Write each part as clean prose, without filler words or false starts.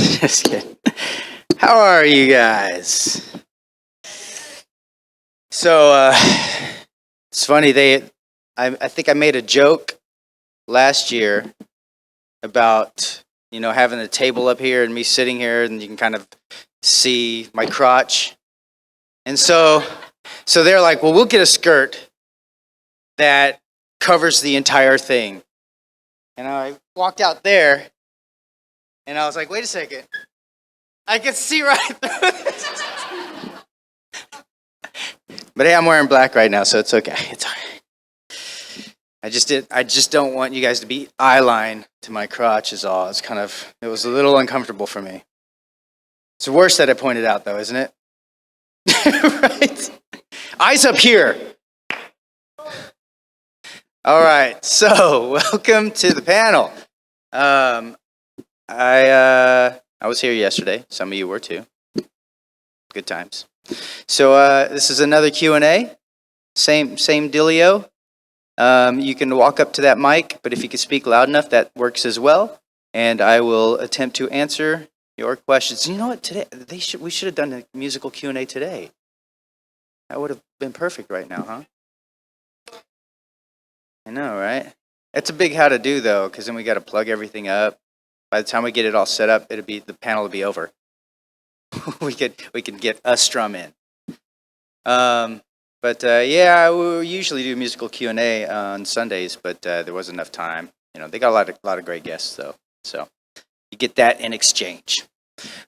Just kidding. How are you guys? So it's funny. I think I made a joke last year about having a table up here and me sitting here, and you can kind of see my crotch. And so they're like, "Well, we'll get a skirt that covers the entire thing." And I walked out there, and I was like, "Wait a second, I can see right through it." But hey, I'm wearing black right now, so it's okay. It's all right. I just don't want you guys to be eye line to my crotch is all. It was a little uncomfortable for me. It's worse that I pointed out though, isn't it? Right? Eyes up here. All right, so welcome to the panel. I was here yesterday. Some of you were too. Good times. So this is another Q&A. Same dealio. You can walk up to that mic, but if you can speak loud enough, that works as well. And I will attempt to answer your questions. You know what? Today we should have done a musical Q&A today. That would have been perfect right now, huh? I know, right? It's a big how to do though, because then we got to plug everything up. By the time we get it all set up, the panel will be over. we can get a strum in. Yeah, we usually do musical Q&A on Sundays, but there wasn't enough time. They got a lot of great guests though, so you get that in exchange.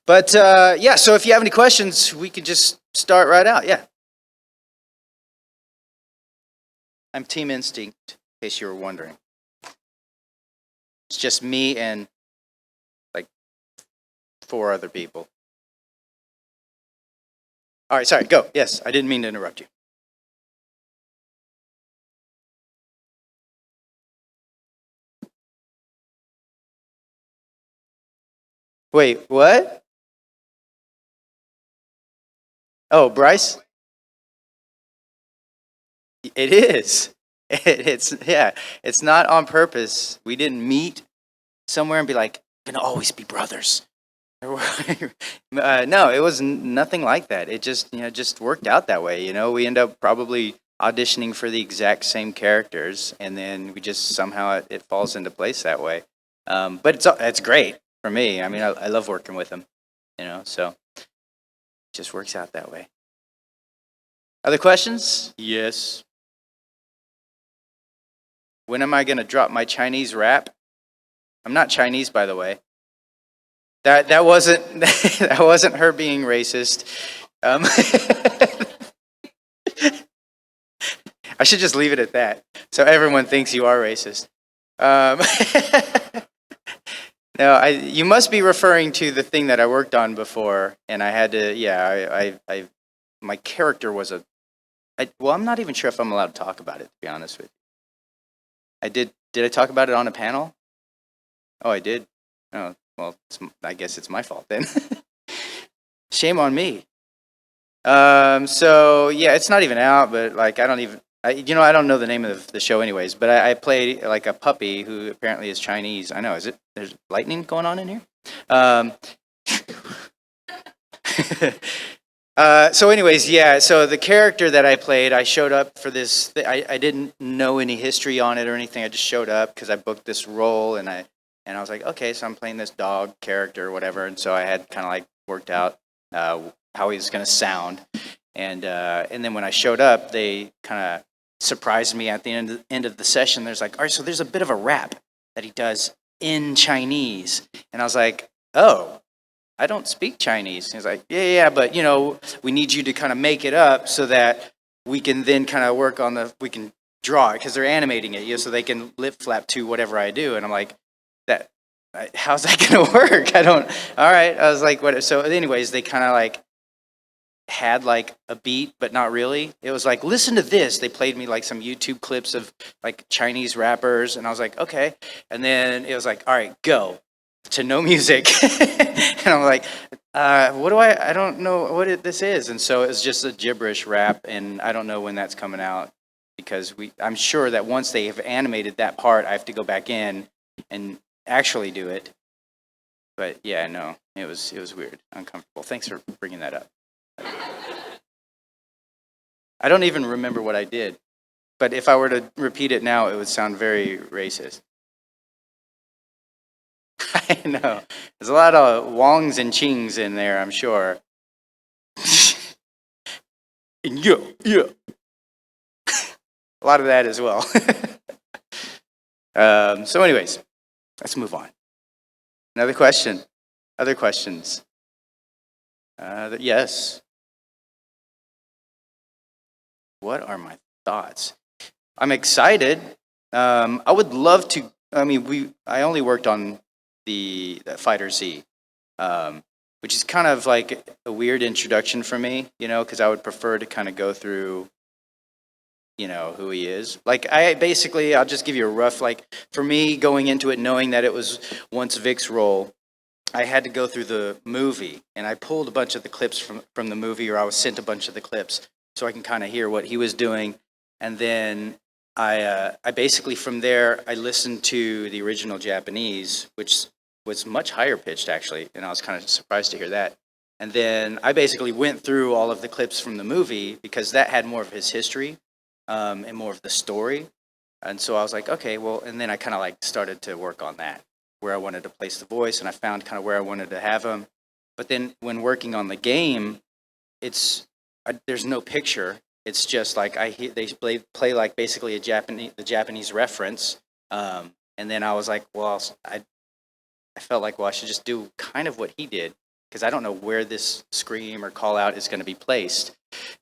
But yeah, so if you have any questions, we could just start right out. Yeah, I'm Team Instinct, in case you were wondering. It's just me and like 4 other people. All right, sorry, go. Yes, I didn't mean to interrupt you. Wait, what? Oh, Bryce? It is. It's not on purpose. We didn't meet somewhere and be like, "We're gonna always be brothers." No, it was nothing like that. It just worked out that way. We end up probably auditioning for the exact same characters, and then we just somehow it falls into place that way. But it's great for me. I mean, I love working with him. So it just works out that way. Other questions? Yes. When am I gonna drop my Chinese rap? I'm not Chinese, by the way. That wasn't that wasn't her being racist. I should just leave it at that, so everyone thinks you are racist. No, you must be referring to the thing that I worked on before, and I had to. Yeah, my character was well, I'm not even sure if I'm allowed to talk about it, to be honest with you. I did. Did I talk about it on a panel? Oh, I did. Oh, well, I guess it's my fault then. Shame on me. So yeah, it's not even out, but like I don't know the name of the show anyways. But I played like a puppy who apparently is Chinese. I know. There's lightning going on in here? So anyways, yeah, so the character that I played, I showed up for this, I didn't know any history on it or anything, I just showed up because I booked this role, and I was like, okay, so I'm playing this dog character or whatever, and so I had kind of like worked out how he was going to sound, and then when I showed up, they kind of surprised me at the end of the session. There's like, all right, so there's a bit of a rap that he does in Chinese, and I was like, oh, I don't speak Chinese. He's like, yeah, but we need you to kind of make it up so that we can then kind of work on we can draw it because they're animating it, so they can lip flap to whatever I do. And I'm like, how's that going to work? All right. I was like, what? So anyways, they kind of like had like a beat, but not really. It was like, listen to this. They played me like some YouTube clips of like Chinese rappers. And I was like, okay. And then it was like, all right, go. To no music. And I'm like, I don't know what this is. And so it was just a gibberish rap, and I don't know when that's coming out, because I'm sure that once they have animated that part, I have to go back in and actually do it. But yeah, no, It was weird, uncomfortable. Thanks for bringing that up. I don't even remember what I did, but if I were to repeat it now, it would sound very racist. I know. There's a lot of wongs and chings in there, I'm sure. Yeah, yeah. A lot of that as well. So, anyways, let's move on. Another question. Other questions? Yes. What are my thoughts? I'm excited. I would love to. I mean, I only worked on the Fighter Z, which is kind of like a weird introduction for me, because I would prefer to kind of go through, who he is. Like, I'll just give you a rough, like, for me going into it, knowing that it was once Vic's role, I had to go through the movie, and I pulled a bunch of the clips from the movie, or I was sent a bunch of the clips, so I can kind of hear what he was doing, and then I basically from there I listened to the original Japanese, which was much higher pitched actually, and I was kind of surprised to hear that. And then I basically went through all of the clips from the movie because that had more of his history and more of the story, and so I was like, okay, well, and then I kind of like started to work on that, where I wanted to place the voice, and I found kind of where I wanted to have him. But then when working on the game, there's no picture. It's just like they play like basically the Japanese reference, and then I was like, well, I felt like, well, I should just do kind of what he did because I don't know where this scream or call out is going to be placed.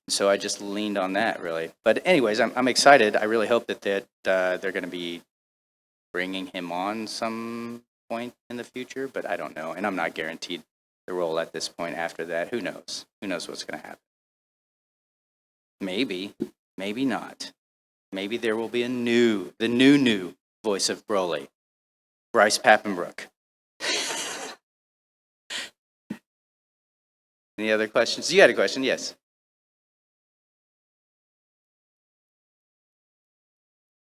So I just leaned on that really. But anyways, I'm excited. I really hope that they're going to be bringing him on some point in the future, but I don't know, and I'm not guaranteed the role at this point. After that, who knows? Who knows what's going to happen? Maybe, maybe not. Maybe there will be the new voice of Broly, Bryce Papenbrook. Any other questions? You had a question, yes.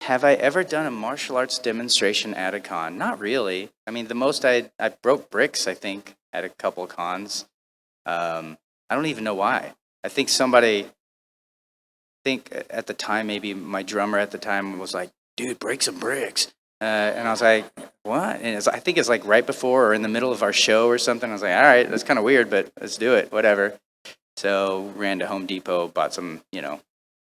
Have I ever done a martial arts demonstration at a con? Not really. I mean, the most I broke bricks, I think, at a couple of cons. I don't even know why. I think at the time, maybe my drummer at the time was like, dude, break some bricks. And I was like, what? And I think it's like right before or in the middle of our show or something. I was like, all right, that's kind of weird, but let's do it, whatever. So ran to Home Depot, bought some,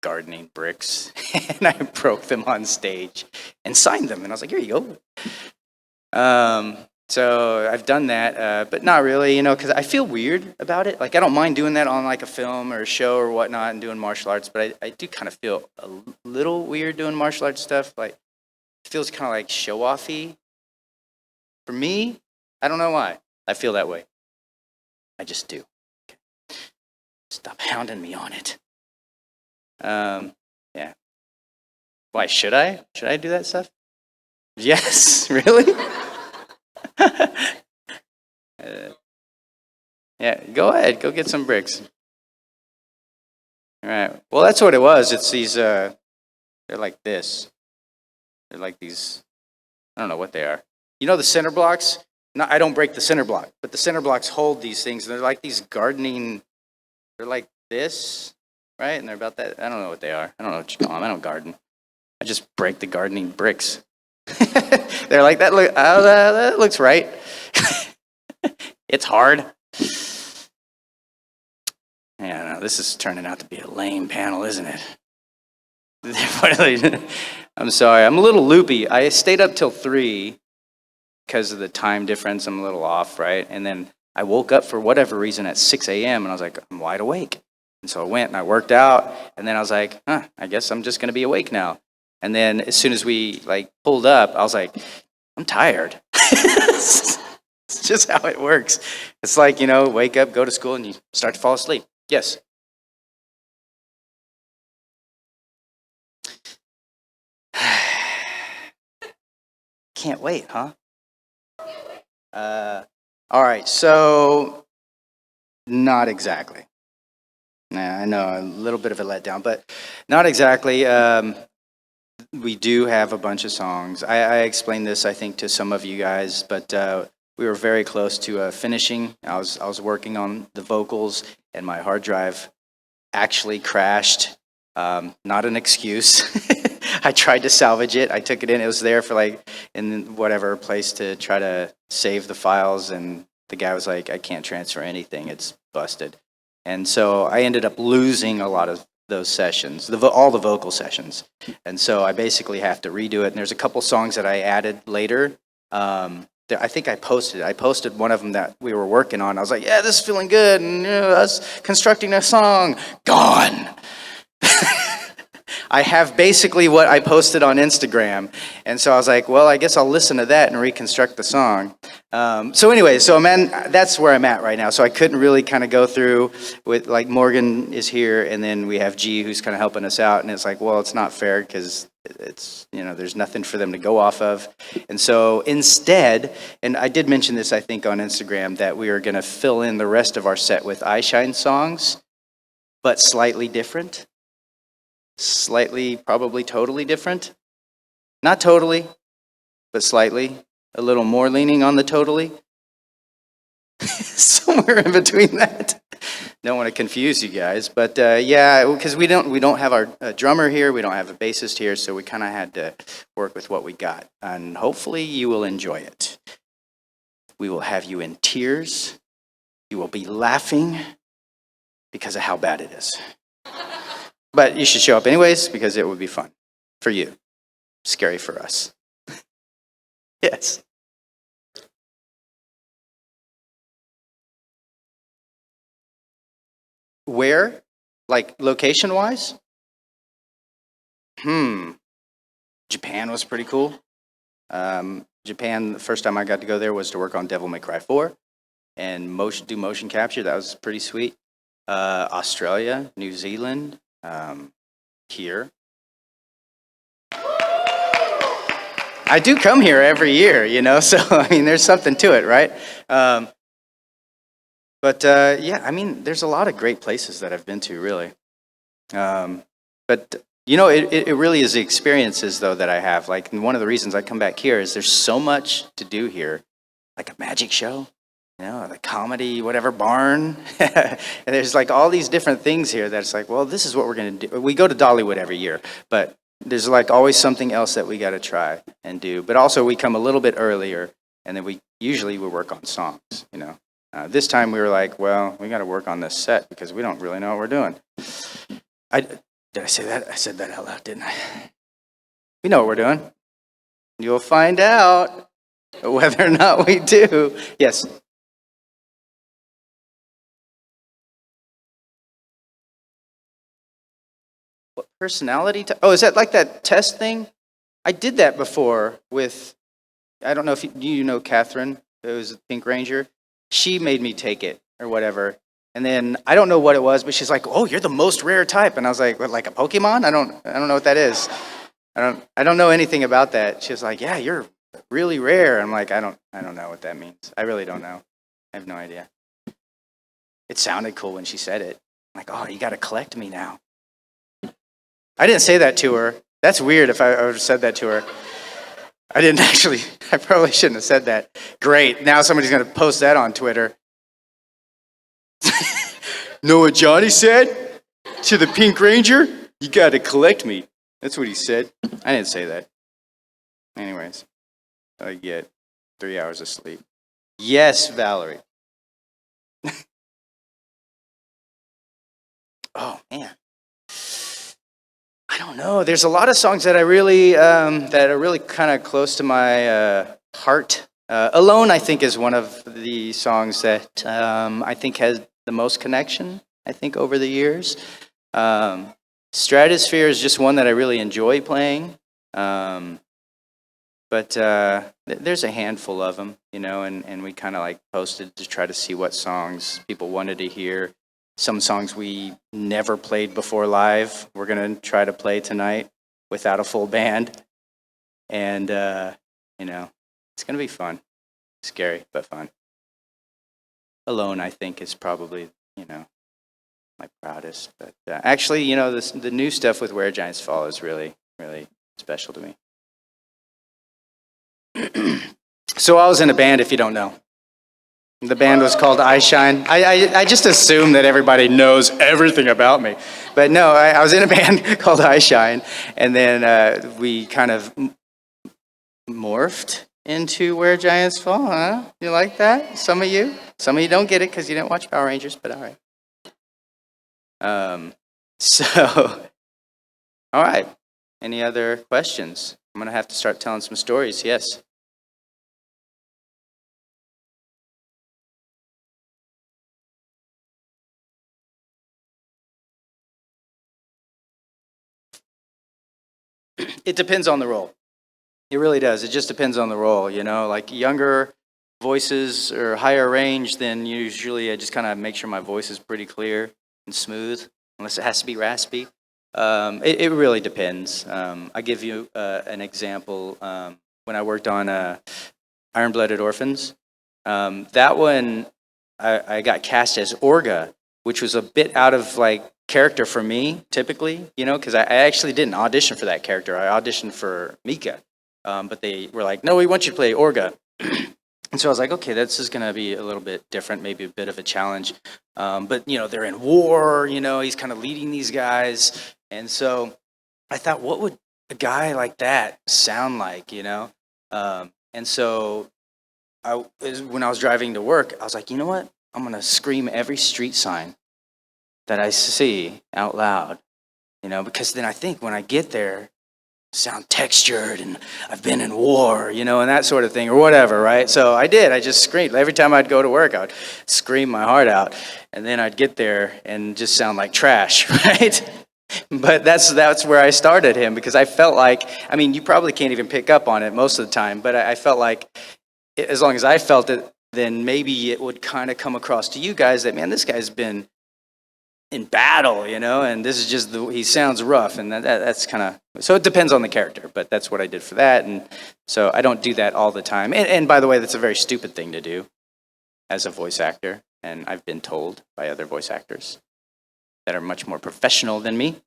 gardening bricks, and I broke them on stage and signed them. And I was like, here you go. So I've done that, but not really, because I feel weird about it. Like, I don't mind doing that on like a film or a show or whatnot and doing martial arts, but I do kind of feel a little weird doing martial arts stuff. Like, it feels kind of like show-offy. For me, I don't know why. I feel that way. I just do. Stop hounding me on it. Yeah. Why, should I? Should I do that stuff? Yes, really? Yeah, go ahead. Go get some bricks. All right. Well, that's what it was. It's these, they're like this. They're like these, I don't know what they are. You know the center blocks? No, I don't break the center block, but the center blocks hold these things. They're like these gardening, they're like this, right? And they're about that. I don't know what they are. I don't know what you call them. I don't garden. I just break the gardening bricks. They're like, that looks right. It's hard. Yeah, no, this is turning out to be a lame panel, isn't it? I'm sorry. I'm a little loopy. I stayed up till 3 because of the time difference. I'm a little off, right? And then I woke up for whatever reason at 6 a.m. and I was like, I'm wide awake. And so I went and I worked out, and then I was like, I guess I'm just going to be awake now. And then as soon as we pulled up, I was like, I'm tired. It's just how it works. It's like, wake up, go to school, and you start to fall asleep. Yes. Can't wait, huh? All right, so not exactly. Nah, I know, a little bit of a letdown, but not exactly. We do have a bunch of songs. I explained this, I think, to some of you guys, but we were very close to finishing. I was working on the vocals, and my hard drive actually crashed. Not an excuse. I tried to salvage it. I took it in. It was there for like in whatever place to try to save the files, and the guy was like, "I can't transfer anything. It's busted." And so I ended up losing a lot of those sessions, all the vocal sessions. And so I basically have to redo it. And there's a couple songs that I added later. I think I posted one of them that we were working on. I was like, "Yeah, this is feeling good." And us constructing a song, gone. I have basically what I posted on Instagram. And so I was like, well, I guess I'll listen to that and reconstruct the song. So anyway, that's where I'm at right now. So I couldn't really kind of go through with, like, Morgan is here, and then we have G who's kind of helping us out. And it's like, well, it's not fair because it's, there's nothing for them to go off of. And so instead, and I did mention this, I think, on Instagram, that we are going to fill in the rest of our set with I Shine songs, but slightly different. Slightly, probably totally different. Not totally, but slightly. A little more leaning on the totally. Somewhere in between that. Don't want to confuse you guys, but yeah, because we don't have our drummer here, we don't have a bassist here, so we kind of had to work with what we got, and hopefully you will enjoy it. We will have you in tears. You will be laughing because of how bad it is. But you should show up anyways, because it would be fun for you. Scary for us. Yes. Where? Like location-wise? Japan was pretty cool. Japan, the first time I got to go there was to work on Devil May Cry 4 and do motion capture. That was pretty sweet. Australia, New Zealand, here. I do come here every year, so I mean, there's something to it, right? But yeah, I mean, there's a lot of great places that I've been to, really. But it really is the experiences, though, that I have. Like, and one of the reasons I come back here is there's so much to do here, like a magic show. The comedy, whatever, barn. And there's like all these different things here that's like, well, this is what we're going to do. We go to Dollywood every year, but there's like always something else that we got to try and do. But also we come a little bit earlier, and then we usually work on songs, This time we were like, well, we got to work on this set because we don't really know what we're doing. Did I say that? I said that out loud, didn't I? We know what we're doing. You'll find out whether or not we do. Yes. What personality? Is that like that test thing? I did that before with, I don't know if you know Catherine, who was the Pink Ranger. She made me take it or whatever. And then I don't know what it was, but she's like, "Oh, you're the most rare type." And I was like, "What, like a Pokemon? I don't know what that is. I don't know anything about that." She was like, "Yeah, you're really rare." I'm like, I don't know what that means. I really don't know. I have no idea. It sounded cool when she said it. I'm like, "Oh, you got to collect me now." I didn't say that to her. That's weird if I would have said that to her. I didn't actually. I probably shouldn't have said that. Great. Now somebody's going to post that on Twitter. Know what Johnny said to the Pink Ranger? "You got to collect me." That's what he said. I didn't say that. Anyways, I get 3 hours of sleep. Yes, Valerie. Oh, man. I don't know. There's a lot of songs that I really, that are really kind of close to my heart. Alone, I think, is one of the songs that I think has the most connection, I think, over the years. Stratosphere is just one that I really enjoy playing. But there's a handful of them, and we kind of like posted to try to see what songs people wanted to hear. Some songs we never played before live, we're going to try to play tonight without a full band. And, it's going to be fun. Scary, but fun. Alone, I think, is probably, my proudest. But actually, the new stuff with Where Giants Fall is really, really special to me. So I was in a band, if you don't know. The band was called I Shine. I just assume that everybody knows everything about me. But no, I was in a band called I Shine, and then we kind of morphed into Where Giants Fall, huh? You like that? Some of you? Some of you don't get it because you didn't watch Power Rangers, but all right. So, all right. Any other questions? I'm going to have to start telling some stories, yes. It depends on the role. It really does. It just depends on the role, you know, like younger voices or higher range, then usually I just kind of make sure my voice is pretty clear and smooth, unless it has to be raspy. It really depends. I give you an example. When I worked on Iron Blooded Orphans, that one I got cast as Orga, which was a bit out of like character for me, typically, you know, because I actually didn't audition for that character. I auditioned for Mika, but they were like, "No, we want you to play Orga." And so I was like, okay, this is going to be a little bit different, maybe a bit of a challenge. But, you know, they're in war, you know, he's kind of leading these guys. And so I thought, what would a guy like that sound like, you know? And so when I was driving to work, I was like, you know what? I'm going to scream every street sign that I see out loud, you know, because then I think when I get there, sound textured and I've been in war, you know, and that sort of thing or whatever, right? So I did. I just screamed. Every time I'd go to work, I would scream my heart out. And then I'd get there and just sound like trash, right? But that's where I started him because I felt like, I mean, you probably can't even pick up on it most of the time, but I felt like as long as I felt it, then maybe it would kind of come across to you guys that, man, this guy's been in battle, you know, and this is just he sounds rough, and that's kind of, so it depends on the character, but that's what I did for that, and so I don't do that all the time. And by the way, that's a very stupid thing to do as a voice actor, and I've been told by other voice actors that are much more professional than me.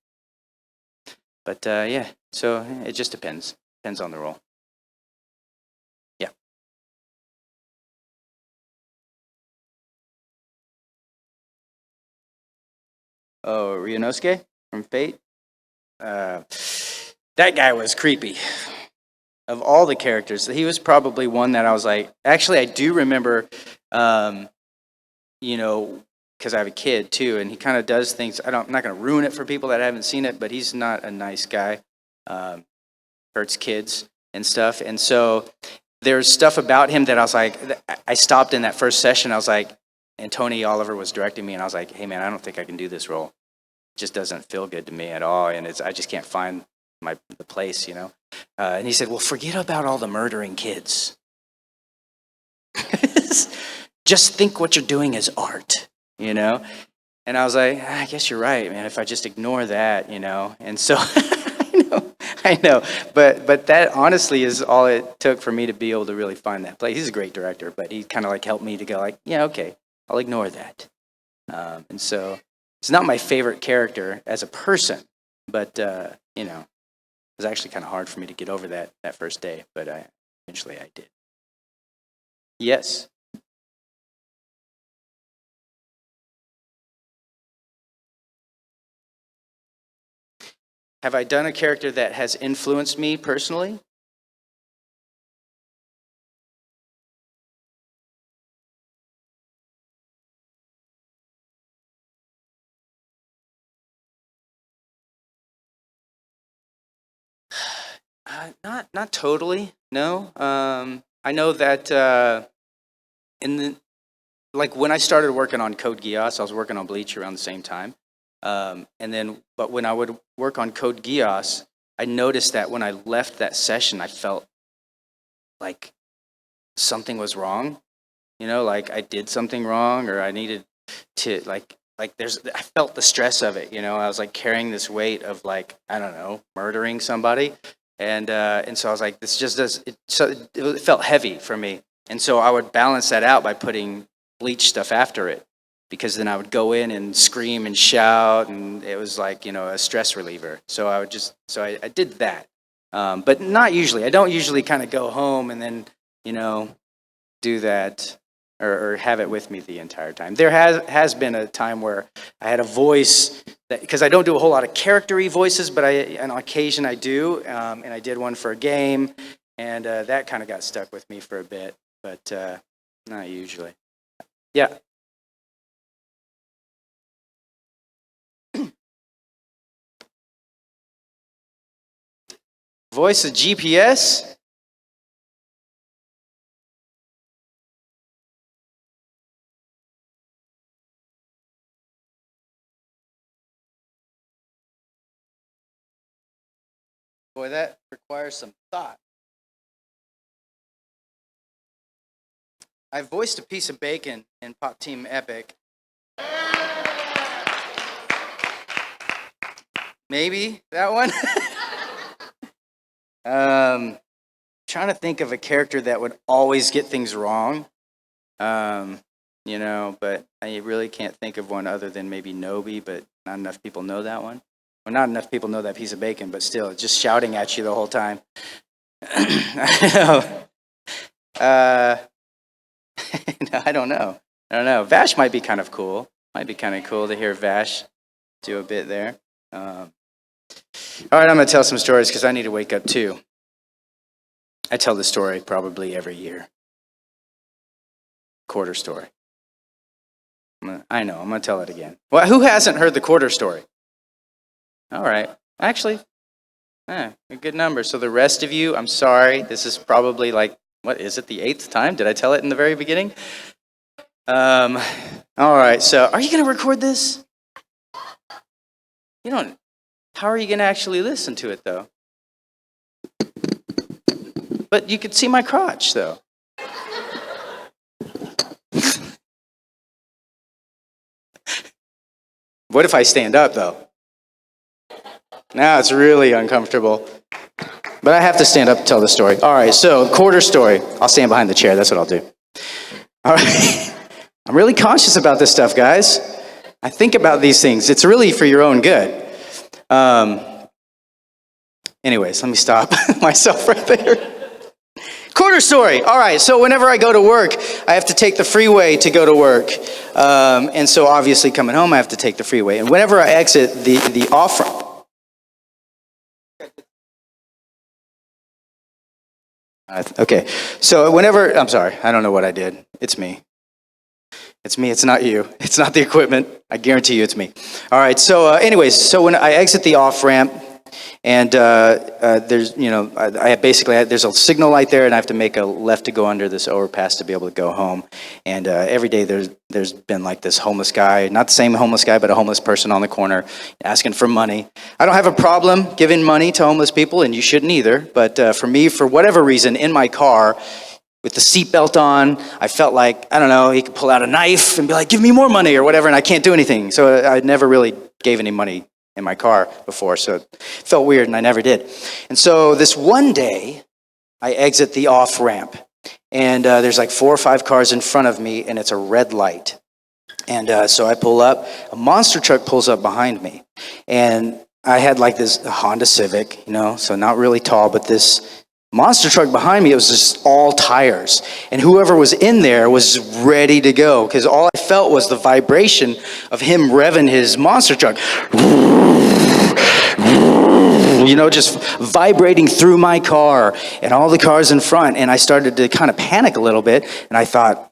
But yeah, so it just depends on the role. Yeah. Oh, Ryunosuke from Fate. Uh, that guy was creepy. Of all the characters, he was probably one that I was like, actually, I do remember, you know, because I have a kid too, and he kind of does things. I'm not going to ruin it for people that haven't seen it, but he's not a nice guy. Um, Hurts kids and stuff. And so there's stuff about him that I was like, I stopped in that first session. I was like, and Tony Oliver was directing me, and I was like, hey man, I don't think I can do this role. It just doesn't feel good to me at all, and I just can't find the place, you know. And he said, well, forget about all the murdering kids. Just think what you're doing is art, you know? And I was like, I guess you're right, man, if I just ignore that, you know? And so, I know. But that honestly is all it took for me to be able to really find that place. He's a great director, but he kind of like helped me to go like, yeah, okay, I'll ignore that. And so it's not my favorite character as a person, but, you know, it was actually kind of hard for me to get over that first day, but eventually I did. Yes. Have I done a character that has influenced me personally? Not totally. No. I know that in the like when I started working on Code Geass, I was working on Bleach around the same time. But when I would work on Code Geass, I noticed that when I left that session, I felt like something was wrong. You know, like I did something wrong, or I needed to I felt the stress of it. You know, I was like carrying this weight of like I don't know, murdering somebody, and so I was like, this just does it. So it felt heavy for me, and so I would balance that out by putting Bleach stuff after it, because then I would go in and scream and shout, and it was like, you know, a stress reliever. So I did that, but not usually. I don't usually kind of go home and then, you know, do that. or have it with me the entire time. There has been a time where I had a voice that, because I don't do a whole lot of character-y voices, but on occasion I do, and I did one for a game, and that kind of got stuck with me for a bit, but not usually. Yeah. Voice of GPS? Boy, that requires some thought. I voiced a piece of bacon in Pop Team Epic. Maybe that one? Trying to think of a character that would always get things wrong. But I really can't think of one other than maybe Nobi, but not enough people know that one. Well, not enough people know that piece of bacon, but still, just shouting at you the whole time. I don't know. Vash might be kind of cool. Might be kind of cool to hear Vash do a bit there. All right, I'm going to tell some stories because I need to wake up too. I tell this story probably every year. Quarter story. I know, I'm going to tell it again. Well, who hasn't heard the quarter story? All right. Actually, a good number. So the rest of you, I'm sorry. This is probably like, what is it, the 8th time? Did I tell it in the very beginning? All right, so are you going to record this? You don't. How are you going to actually listen to it, though? But you could see my crotch, though. What if I stand up, though? Now it's really uncomfortable. But I have to stand up to tell the story. All right, so quarter story. I'll stand behind the chair. That's what I'll do. All right. I'm really conscious about this stuff, guys. I think about these things. It's really for your own good. Anyways, let me stop myself right there. Quarter story. All right, so whenever I go to work, I have to take the freeway to go to work. And so obviously coming home, I have to take the freeway. And whenever I exit the off-ramp, okay, so I'm sorry, I don't know what I did. It's me. It's me, it's not you. It's not the equipment. I guarantee you it's me. All right, so so when I exit the off-ramp, and there's, there's a signal light there, and I have to make a left to go under this overpass to be able to go home. And every day there's been like this homeless guy, not the same homeless guy, but a homeless person on the corner asking for money. I don't have a problem giving money to homeless people, and you shouldn't either. But for me, for whatever reason, in my car, with the seatbelt on, I felt like, I don't know, he could pull out a knife and be like, give me more money or whatever, and I can't do anything. So I never really gave any money in my car before, so it felt weird, and I never did. And so this one day, I exit the off-ramp, and there's like 4 or 5 cars in front of me, and it's a red light. And so I pull up, a monster truck pulls up behind me, and I had like this Honda Civic, so not really tall, but this monster truck behind me, it was just all tires. And whoever was in there was ready to go, because all I felt was the vibration of him revving his monster truck. Just vibrating through my car and all the cars in front. And I started to kind of panic a little bit. And I thought,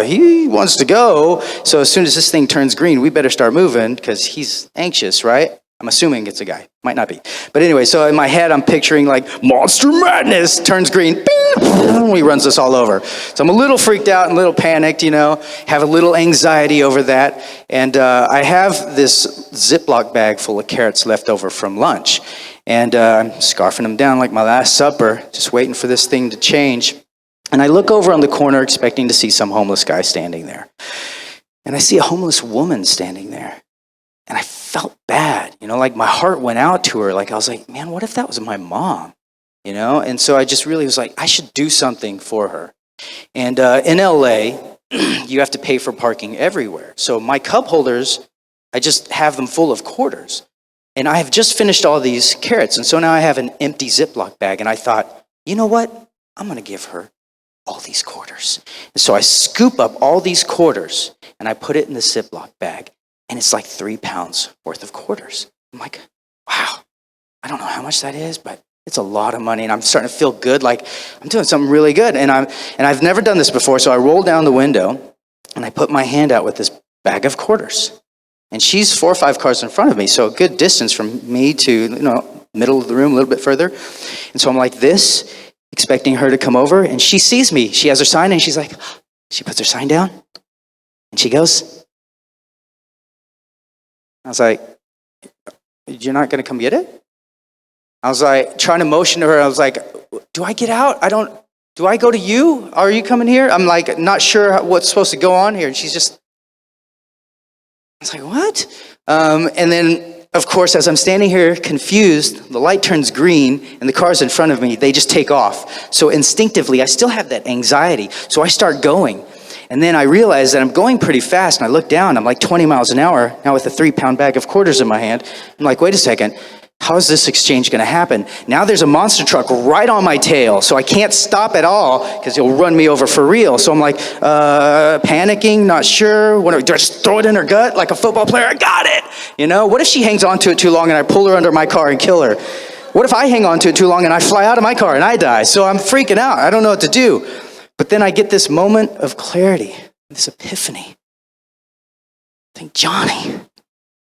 he wants to go. So as soon as this thing turns green, we better start moving, because he's anxious, right? I'm assuming it's a guy. Might not be. But anyway, so in my head, I'm picturing like Monster Madness, turns green, bing, he runs us all over. So I'm a little freaked out and a little panicked, have a little anxiety over that. And I have this Ziploc bag full of carrots left over from lunch. And I'm scarfing them down like my last supper, just waiting for this thing to change. And I look over on the corner expecting to see some homeless guy standing there. And I see a homeless woman standing there. And I felt bad, like my heart went out to her. Like I was like, man, what if that was my mom? And so I just really was like, I should do something for her. And in LA, you have to pay for parking everywhere. So my cup holders, I just have them full of quarters. And I have just finished all these carrots. And so now I have an empty Ziploc bag. And I thought, you know what? I'm going to give her all these quarters. And so I scoop up all these quarters and I put it in the Ziploc bag. And it's like 3 pounds worth of quarters. I'm like, wow, I don't know how much that is, but it's a lot of money. And I'm starting to feel good, like I'm doing something really good. And I've never done this before. So I roll down the window and I put my hand out with this bag of quarters. And she's 4 or 5 cars in front of me. So a good distance from me to, middle of the room, a little bit further. And so I'm like this, expecting her to come over. And she sees me. She has her sign and she's like, she puts her sign down and she goes. I was like, you're not going to come get it? I was like, trying to motion to her. I was like, do I get out? Do I go to you? Are you coming here? I'm like, not sure what's supposed to go on here. And she's just, I was like, what? And then, of course, as I'm standing here confused, the light turns green and the cars in front of me, they just take off. So instinctively, I still have that anxiety. So I start going. And then I realize that I'm going pretty fast. And I look down, I'm like 20 miles an hour, now with a 3-pound bag of quarters in my hand. I'm like, wait a second. How is this exchange going to happen? Now there's a monster truck right on my tail, so I can't stop at all because he'll run me over for real. So I'm like, panicking, not sure. Do I just throw it in her gut like a football player? I got it! What if she hangs on to it too long and I pull her under my car and kill her? What if I hang on to it too long and I fly out of my car and I die? So I'm freaking out. I don't know what to do. But then I get this moment of clarity, this epiphany. I think, Johnny,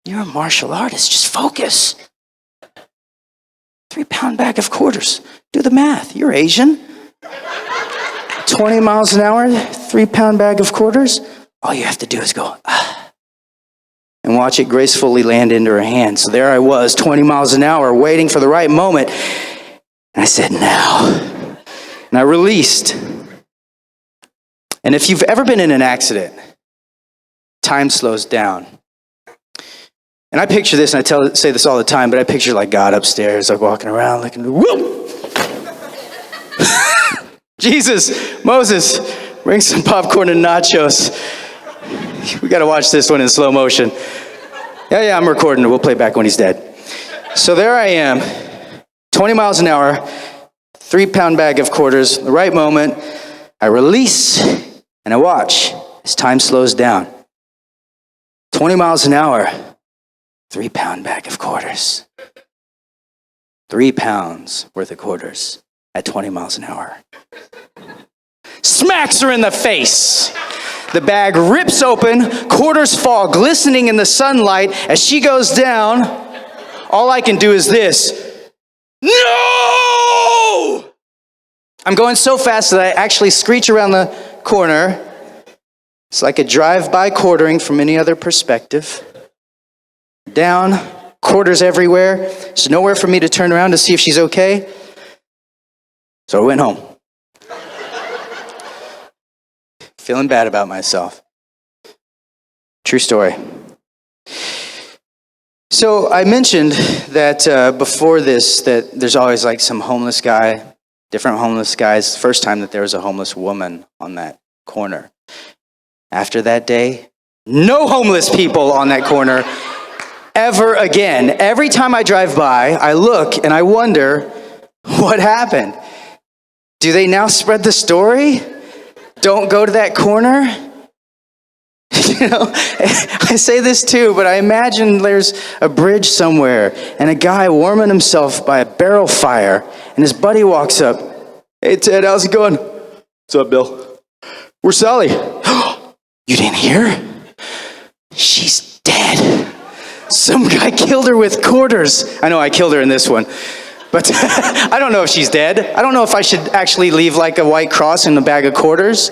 you're a martial artist. Just focus. 3-pound bag of quarters. Do the math. You're Asian. 20 miles an hour, 3-pound bag of quarters. All you have to do is go, and watch it gracefully land into her hand. So there I was, 20 miles an hour, waiting for the right moment. And I said, now. And I released. And if you've ever been in an accident, time slows down. And I picture this, and I say this all the time, but I picture like God upstairs, like walking around, looking, whoop! Jesus, Moses, bring some popcorn and nachos. We got to watch this one in slow motion. Yeah, I'm recording it. We'll play back when he's dead. So there I am, 20 miles an hour, 3-pound bag of quarters. The right moment, I release, and I watch as time slows down. 20 miles an hour. 3-pound bag of quarters. 3 pounds worth of quarters at 20 miles an hour. Smacks her in the face. The bag rips open, quarters fall glistening in the sunlight. As she goes down, all I can do is this. No! I'm going so fast that I actually screech around the corner. It's like a drive-by quartering from any other perspective. Down, quarters everywhere. There's nowhere for me to turn around to see if she's okay. So I went home. Feeling bad about myself. True story. So I mentioned that before this, that there's always like some homeless guy, different homeless guys. First time that there was a homeless woman on that corner. After that day, no homeless people on that corner ever again. Every time I drive by, I look and I wonder, what happened? Do they now spread the story? Don't go to that corner? I say this too, but I imagine there's a bridge somewhere and a guy warming himself by a barrel fire and his buddy walks up. Hey Ted, how's it going? What's up, Bill? Where's Sally? You didn't hear? She's dead. Some guy killed her with quarters. I know I killed her in this one. But I don't know if she's dead. I don't know if I should actually leave like a white cross in a bag of quarters.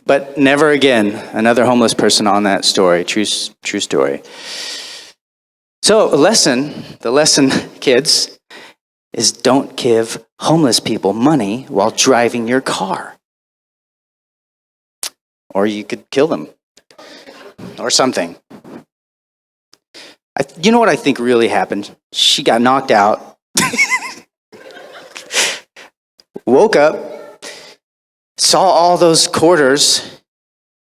But never again, another homeless person on that story. True story. So the lesson, kids, is don't give homeless people money while driving your car. Or you could kill them. Or something. You know what I think really happened? She got knocked out. Woke up, saw all those quarters,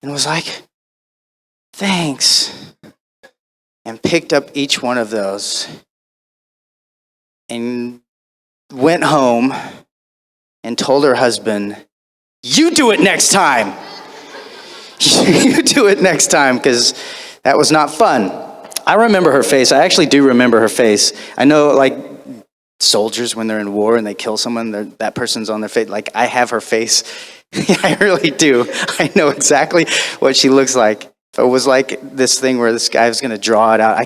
and was like, thanks. And picked up each one of those and went home and told her husband, "You do it next time." You do it next time, because that was not fun. I remember her face. I actually do remember her face. I know, like, soldiers, when they're in war and they kill someone, that person's on their face. Like, I have her face. I really do. I know exactly what she looks like. If it was like this thing where this guy was going to draw it out, I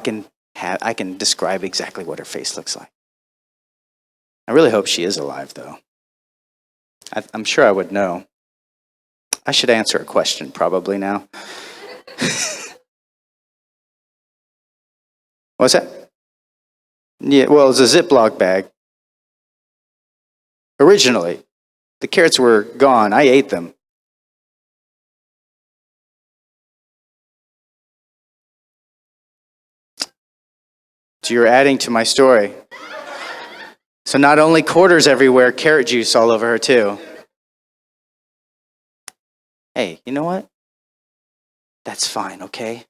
can describe exactly what her face looks like. I really hope she is alive, though. I'm sure I would know. I should answer a question probably now. What's that? Yeah, well, it's a Ziploc bag. Originally, the carrots were gone. I ate them. So you're adding to my story. So not only quarters everywhere, carrot juice all over her too. Hey, you know what? That's fine, okay?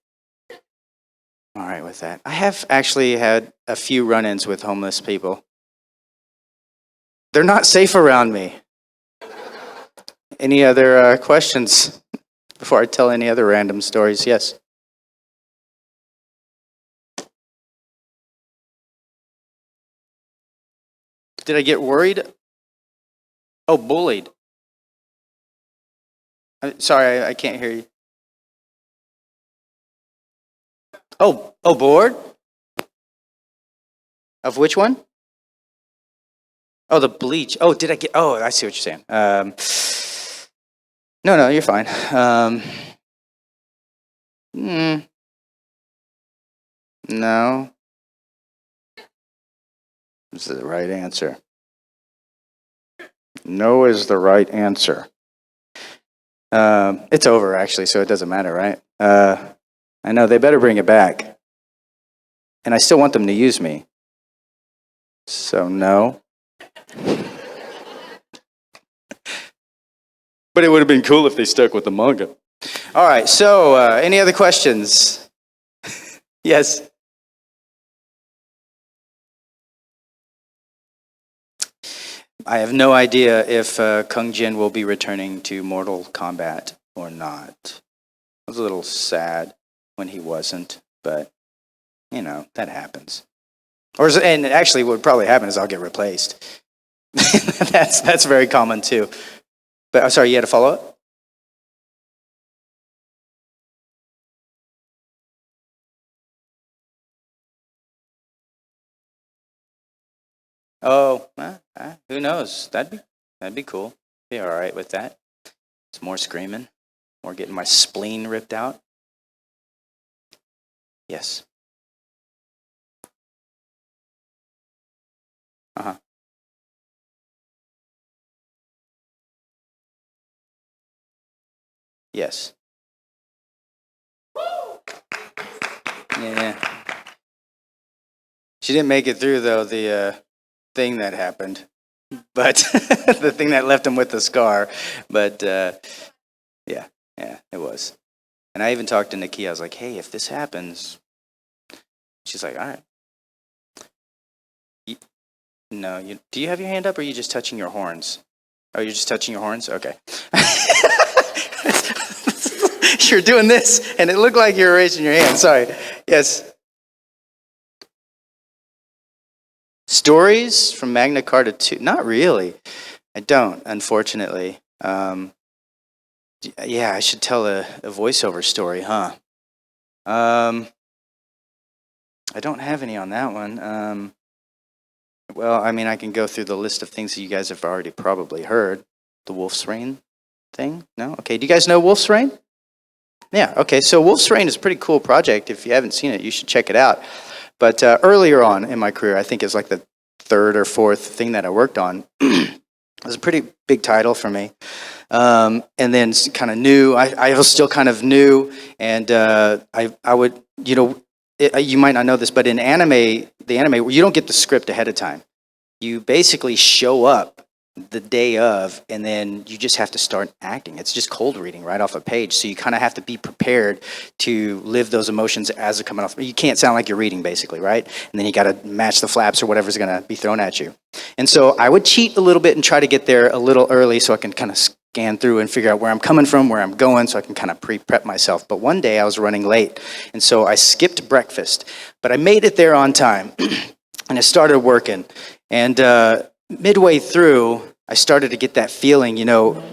All right with that. I have actually had a few run-ins with homeless people. They're not safe around me. Any other questions before I tell any other random stories? Yes. Did I get worried? Oh, bullied. Sorry, I can't hear you. Oh, bored? Of which one? Oh, the bleach. Oh, did I get? Oh, I see what you're saying. No, you're fine. No. This is the right answer. No is the right answer. It's over, actually, so it doesn't matter, right? I know, they better bring it back. And I still want them to use me. So, no. But it would have been cool if they stuck with the manga. All right, so any other questions? Yes? I have no idea if Kung Jin will be returning to Mortal Kombat or not. I was a little sad when he wasn't, but, you know, that happens. And actually what would probably happen is I'll get replaced. That's very common too. But I'm sorry, you had a follow-up? Oh, who knows? That'd be cool. Be all right with that. It's more screaming, more getting my spleen ripped out. Yes. Uh-huh. Yes. Yeah. She didn't make it through, though, the thing that happened. But the thing that left him with the scar. But yeah, it was. And I even talked to Nikki. I was like, hey, if this happens, she's like, all right. No, do you have your hand up, or are you just touching your horns? Oh, you're just touching your horns? Okay. You're doing this, and it looked like you were raising your hand. Sorry. Yes. Stories from Magna Carta 2? Not really. I don't, unfortunately. Yeah, I should tell a voiceover story, huh? I don't have any on that one. Well, I mean, I can go through the list of things that you guys have already probably heard. The Wolf's Rain thing? No? Okay, do you guys know Wolf's Rain? Yeah, okay, so Wolf's Rain is a pretty cool project. If you haven't seen it, you should check it out. But earlier on in my career, I think it's like the third or fourth thing that I worked on. It was a pretty big title for me. And then kind of new. I was still kind of new, and I would, you might not know this, but in the anime, you don't get the script ahead of time. You basically show up the day of, and then you just have to start acting. It's just cold reading right off a page. So you kind of have to be prepared to live those emotions as they're coming off. You can't sound like you're reading, basically, right? And then you got to match the flaps or whatever's going to be thrown at you. And so I would cheat a little bit and try to get there a little early so I can kind of scan through and figure out where I'm coming from, where I'm going, so I can kind of pre-prep myself. But one day I was running late, and so I skipped breakfast. But I made it there on time, and I started working. And midway through, I started to get that feeling,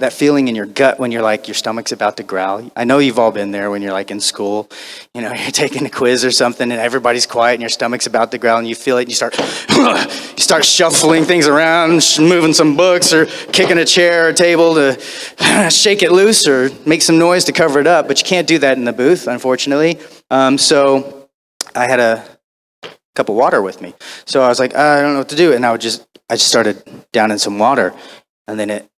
that feeling in your gut when you're like, your stomach's about to growl. I know you've all been there when you're like in school, you're taking a quiz or something and everybody's quiet and your stomach's about to growl and you feel it and you start shuffling things around, moving some books or kicking a chair or table to shake it loose or make some noise to cover it up. But you can't do that in the booth, unfortunately. So I had a cup of water with me. So I was like, I don't know what to do. And I just started downing some water, and then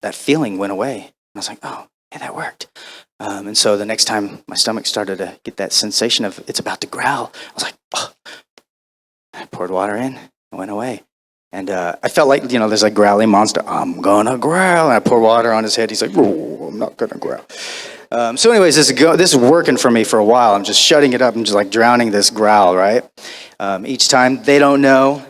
that feeling went away. And I was like, oh, yeah, that worked. And so the next time my stomach started to get that sensation of it's about to growl, I was like, oh. I poured water in, it went away. And I felt like, there's a growly monster. I'm gonna growl. And I pour water on his head. He's like, oh, I'm not gonna growl. So anyways, this is working for me for a while. I'm just shutting it up and just like drowning this growl, right? Each time they don't know,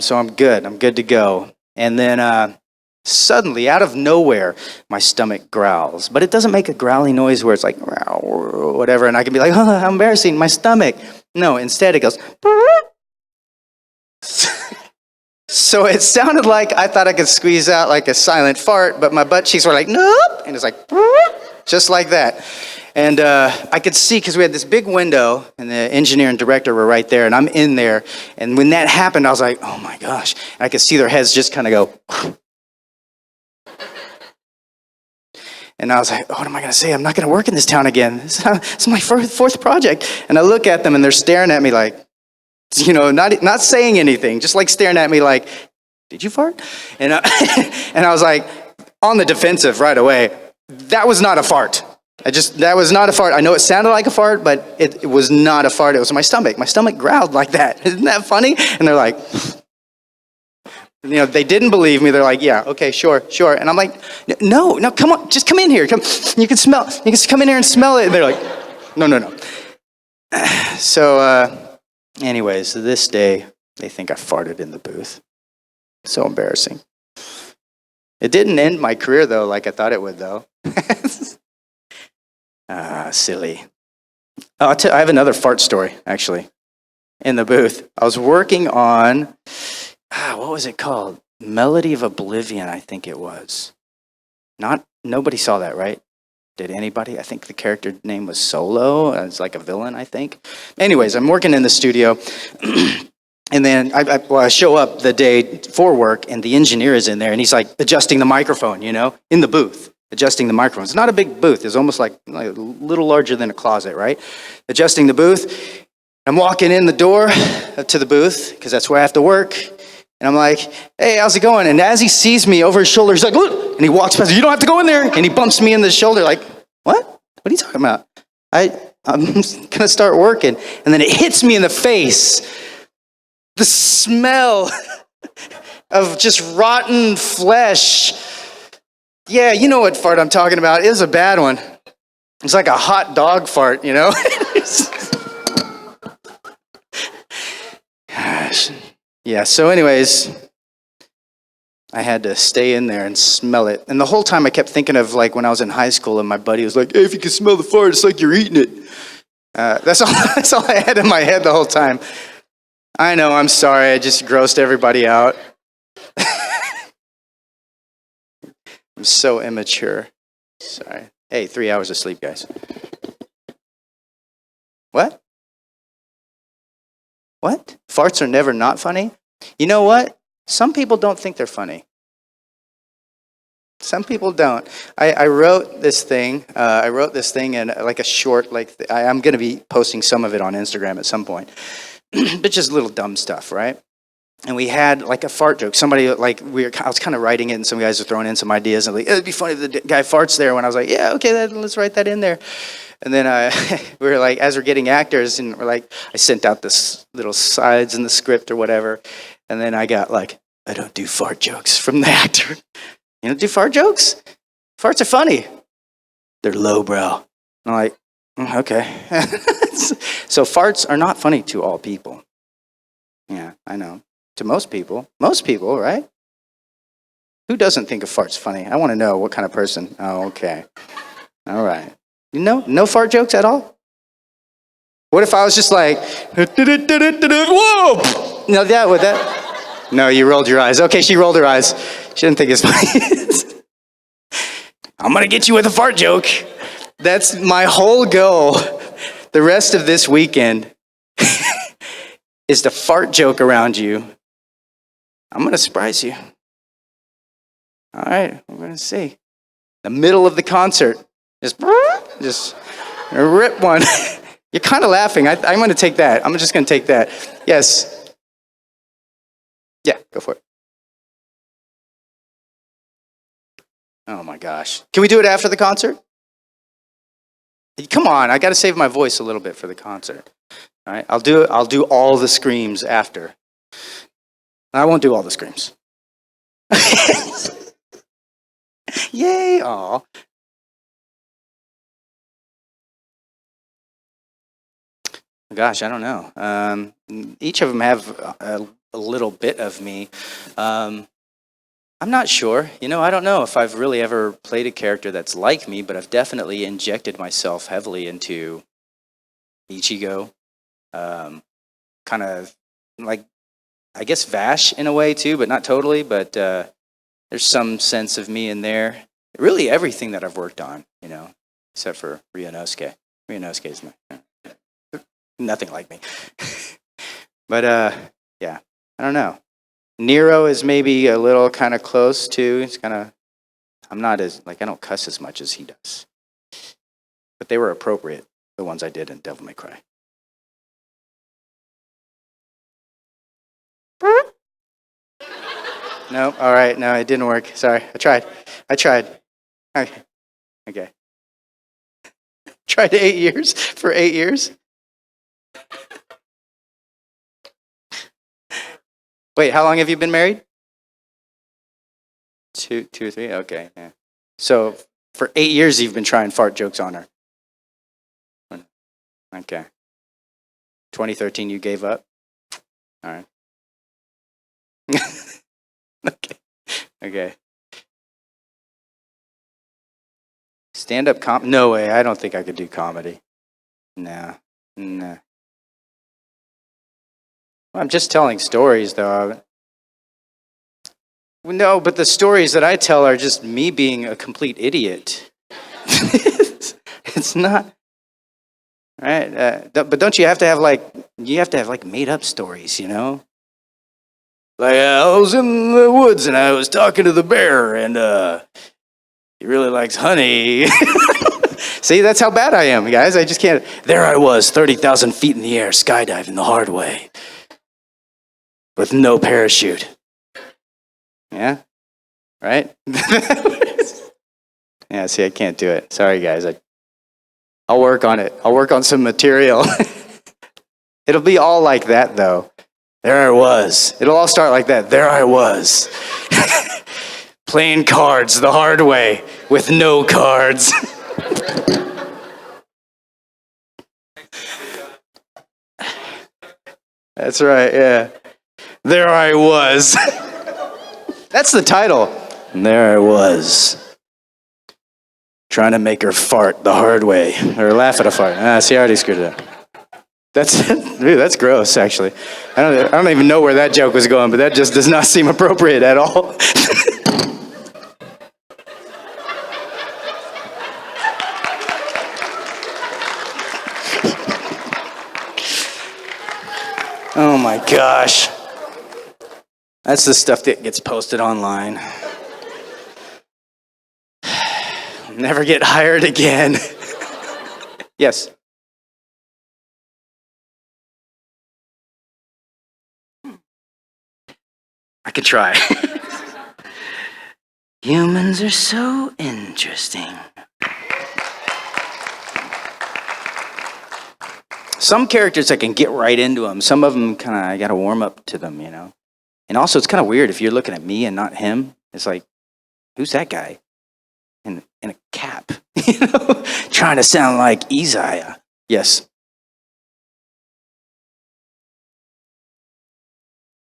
so I'm good. I'm good to go. And then suddenly, out of nowhere, my stomach growls. But it doesn't make a growly noise where it's like, or whatever, and I can be like, oh, how embarrassing, my stomach. No, instead it goes, so it sounded like I thought I could squeeze out like a silent fart, but my butt cheeks were like, nope, and it's like, just like that. And I could see, because we had this big window, and the engineer and director were right there, and I'm in there. And when that happened, I was like, oh my gosh. And I could see their heads just kind of go. And I was like, what am I going to say? I'm not going to work in this town again. This is my fourth project. And I look at them, and they're staring at me like, not saying anything, just like staring at me like, did you fart? And I was like, on the defensive right away. That was not a fart. That was not a fart. I know it sounded like a fart, but it was not a fart. It was my stomach. My stomach growled like that. Isn't that funny? And they're like, they didn't believe me. They're like, yeah, okay, sure. And I'm like, no, come on, just come in here. You can come in here and smell it. And they're like, no. So, anyways, this day, they think I farted in the booth. So embarrassing. It didn't end my career, though, like I thought it would, though. Silly. I have another fart story, actually, in the booth. I was working on, what was it called? Melody of Oblivion, I think it was. Nobody saw that, right? Did anybody? I think the character name was Solo. It's like a villain, I think. Anyways, I'm working in the studio. And then I show up the day for work, and the engineer is in there, and he's like adjusting the microphone, in the booth, adjusting the microphone. It's not a big booth. It's almost like a little larger than a closet, right? Adjusting the booth. I'm walking in the door to the booth, because that's where I have to work. And I'm like, hey, how's it going? And as he sees me over his shoulder, he's like, look, and he walks past, you don't have to go in there. And he bumps me in the shoulder like, what? What are you talking about? I'm going to start working. And then it hits me in the face. The smell of just rotten flesh. Yeah, you know what fart I'm talking about. It was a bad one. It's like a hot dog fart, Gosh. Yeah, so anyways, I had to stay in there and smell it. And the whole time I kept thinking of like when I was in high school and my buddy was like, hey, if you can smell the fart, it's like you're eating it. That's all I had in my head the whole time. I know, I'm sorry, I just grossed everybody out. I'm so immature. Sorry. Hey, 3 hours of sleep, guys. What? What? Farts are never not funny? You know what? Some people don't think they're funny. Some people don't. I wrote this thing. In like a short, I'm going to be posting some of it on Instagram at some point. But just little dumb stuff, right? And we had like a fart joke. Somebody I was kind of writing it, and some guys were throwing in some ideas. And like, it'd be funny if the guy farts there. When I was like, yeah, okay, let's write that in there. And then we were like, as we're getting actors, and we're like, I sent out this little sides in the script or whatever. And then I got like, I don't do fart jokes from the actor. You don't do fart jokes? Farts are funny. They're lowbrow. And I'm like, okay. So farts are not funny to all people. Yeah, I know. To most people, right? Who doesn't think a fart's funny? I want to know what kind of person. Oh, okay. All right. You know, no fart jokes at all? What if I was just like, whoa! No, that would that? No, you rolled your eyes. Okay, she rolled her eyes. She didn't think it's funny. I'm gonna get you with a fart joke. That's my whole goal. The rest of this weekend is to fart joke around you. I'm gonna surprise you. All right, we're gonna see. The middle of the concert, just rip one. You're kind of laughing. I'm going to take that. I'm just going to take that. Yes. Yeah, go for it. Oh my gosh. Can we do it after the concert? Come on, I got to save my voice a little bit for the concert. All right, I'll do all the screams after. I won't do all the screams. Yay! Aw. Gosh, I don't know. Each of them have a little bit of me. I'm not sure. You know, I don't know if I've really ever played a character that's like me, but I've definitely injected myself heavily into Ichigo. Kind of like, I guess, Vash in a way too, but not totally. But there's some sense of me in there. Really, everything that I've worked on, you know, except for Ryunosuke. Ryunosuke is nothing like me. But yeah, I don't know. Nero is maybe a little kind of close too. It's kind of, I'm not as, like, I don't cuss as much as he does. But they were appropriate, the ones I did in Devil May Cry. No, all right, no, it didn't work. Sorry, I tried. Okay. Okay. Tried 8 years, for 8 years. Wait, how long have you been married? Two or three? Okay, yeah. So for 8 years you've been trying fart jokes on her. Okay. 2013 you gave up? All right. Okay. Okay. Stand-up no way. I don't think I could do comedy. No. No. Well, I'm just telling stories, though. No, but the stories that I tell are just me being a complete idiot. It's not right. But don't you have to have like made up stories, you know? Like I was in the woods and I was talking to the bear, and he really likes honey. See, that's how bad I am, guys. I just can't. There I was, 30,000 feet in the air, skydiving the hard way, with no parachute. Yeah, right? Yeah, see, I can't do it. Sorry, guys. I'll work on it. I'll work on some material. It'll be all like that, though. There I was. It'll all start like that. There I was. Playing cards the hard way with no cards. That's right, yeah. There I was. That's the title. And there I was. Trying to make her fart the hard way. Or laugh at a fart. See, I already screwed it up. That's gross, actually. I don't even know where that joke was going, but that just does not seem appropriate at all. Oh my gosh. That's the stuff that gets posted online. Never get hired again. Yes. I could try. Humans are so interesting. Some characters I can get right into them. Some of them kind of, I got to warm up to them, you know. And also, it's kind of weird if you're looking at me and not him. It's like, who's that guy in a cap? You know, trying to sound like Isaiah. Yes.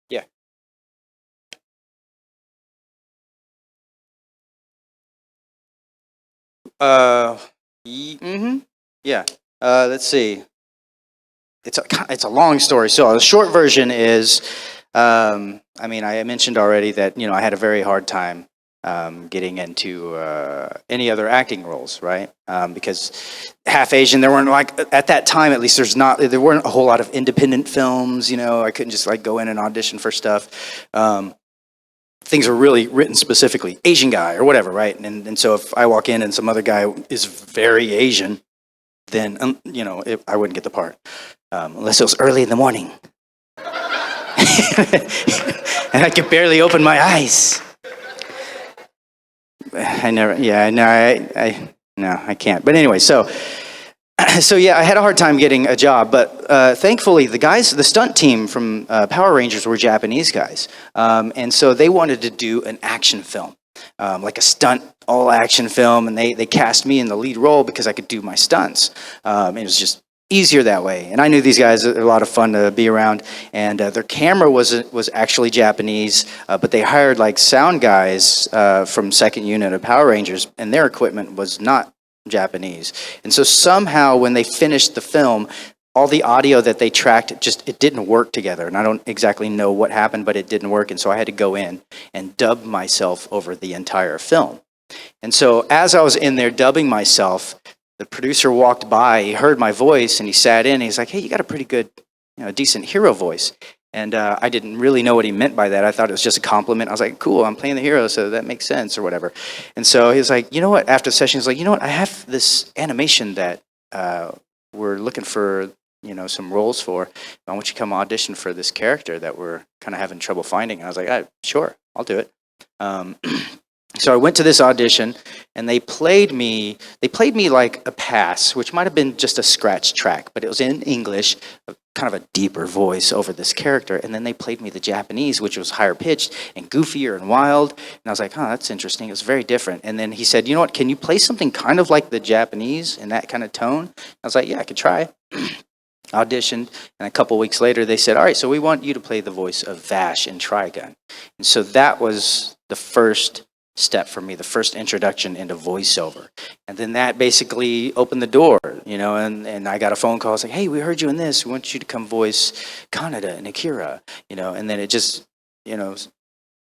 Yeah. Mm-hmm. Yeah. Let's see. It's a long story. So the short version is, I mean, I mentioned already that I had a very hard time getting into any other acting roles, right? Because half Asian, there weren't like at that time at least. There weren't a whole lot of independent films. I couldn't just like go in and audition for stuff. Things are really written specifically, Asian guy or whatever, right? And so if I walk in and some other guy is very Asian, then I wouldn't get the part unless it was early in the morning, and I could barely open my eyes. I never, yeah, no, no, I can't. But anyway, so yeah, I had a hard time getting a job, but thankfully the stunt team from Power Rangers were Japanese guys, and so they wanted to do an action film, like a stunt all action film, and they cast me in the lead role because I could do my stunts. It was just easier that way, and I knew these guys are a lot of fun to be around, and their camera was actually Japanese, but they hired like sound guys from second unit of Power Rangers, and their equipment was not Japanese. And so somehow when they finished the film, all the audio that they tracked, it didn't work together. And I don't exactly know what happened, but it didn't work. And so I had to go in and dub myself over the entire film. And so as I was in there dubbing myself, the producer walked by, he heard my voice, and he sat in, and he's like, "Hey, you got a pretty good, decent hero voice." And I didn't really know what he meant by that. I thought it was just a compliment. I was like, "Cool, I'm playing the hero, so that makes sense," or whatever. And so he was like, "You know what?" After the session, he's like, "You know what? I have this animation that we're looking for, some roles for. I want you to come audition for this character that we're kind of having trouble finding." And I was like, "Sure, I'll do it." So I went to this audition, and they played me like a pass, which might have been just a scratch track, but it was in English, kind of a deeper voice over this character. And then they played me the Japanese, which was higher pitched and goofier and wild. And I was like, "Oh, that's interesting." It was very different. And then he said, "You know what? Can you play something kind of like the Japanese in that kind of tone?" I was like, "Yeah, I could try." Auditioned, and a couple weeks later, they said, "All right, so we want you to play the voice of Vash in Trigun." And so that was the first step for me, the first introduction into voiceover. And then that basically opened the door, and I got a phone call. It's like, "Hey, we heard you in this. We want you to come voice Kaneda and Akira," and then it just,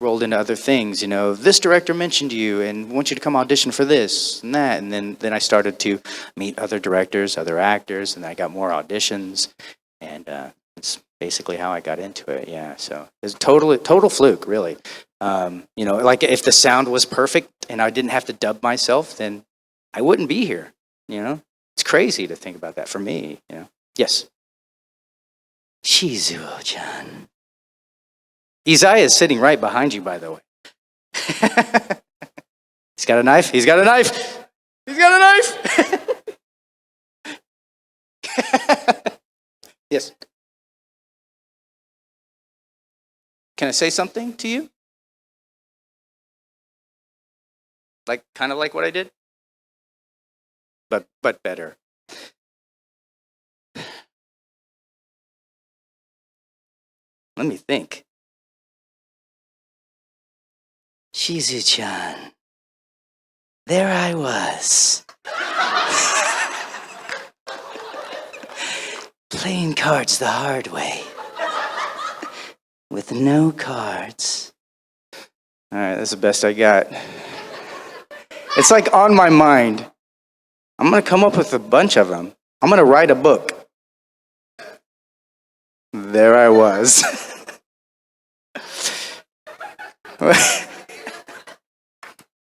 rolled into other things. "This director mentioned you and want you to come audition for this and that." And then I started to meet other directors, other actors, and I got more auditions. And it's basically how I got into it. Yeah. So it's total fluke, really. Like if the sound was perfect and I didn't have to dub myself, then I wouldn't be here. It's crazy to think about that for me. Yes. Shizuo-chan. Izai is sitting right behind you, by the way. He's got a knife. He's got a knife. He's got a knife. Yes. Can I say something to you? Kind of like what I did? But better. Let me think. Shizu-chan. There I was. Playing cards the hard way. With no cards. All right, that's the best I got. It's like on my mind. I'm going to come up with a bunch of them. I'm going to write a book. There I was.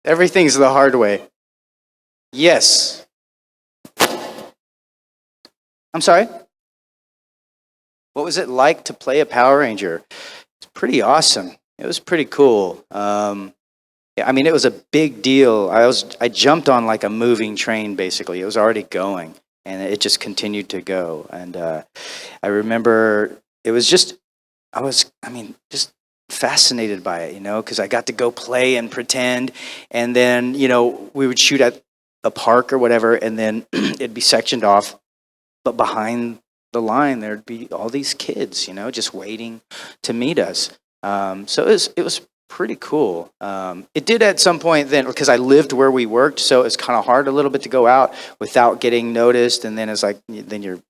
Everything's the hard way. Yes. I'm sorry? What was it like to play a Power Ranger? It's pretty awesome. It was pretty cool. It was a big deal. I jumped on like a moving train, basically. It was already going, and it just continued to go. And I remember it was just fascinated by it, because I got to go play and pretend, and then, we would shoot at a park or whatever, and then it'd be sectioned off, but behind the line there'd be all these kids, just waiting to meet us. So it was pretty cool. It did at some point then, because I lived where we worked, so it's kind of hard a little bit to go out without getting noticed, and then it's like then you're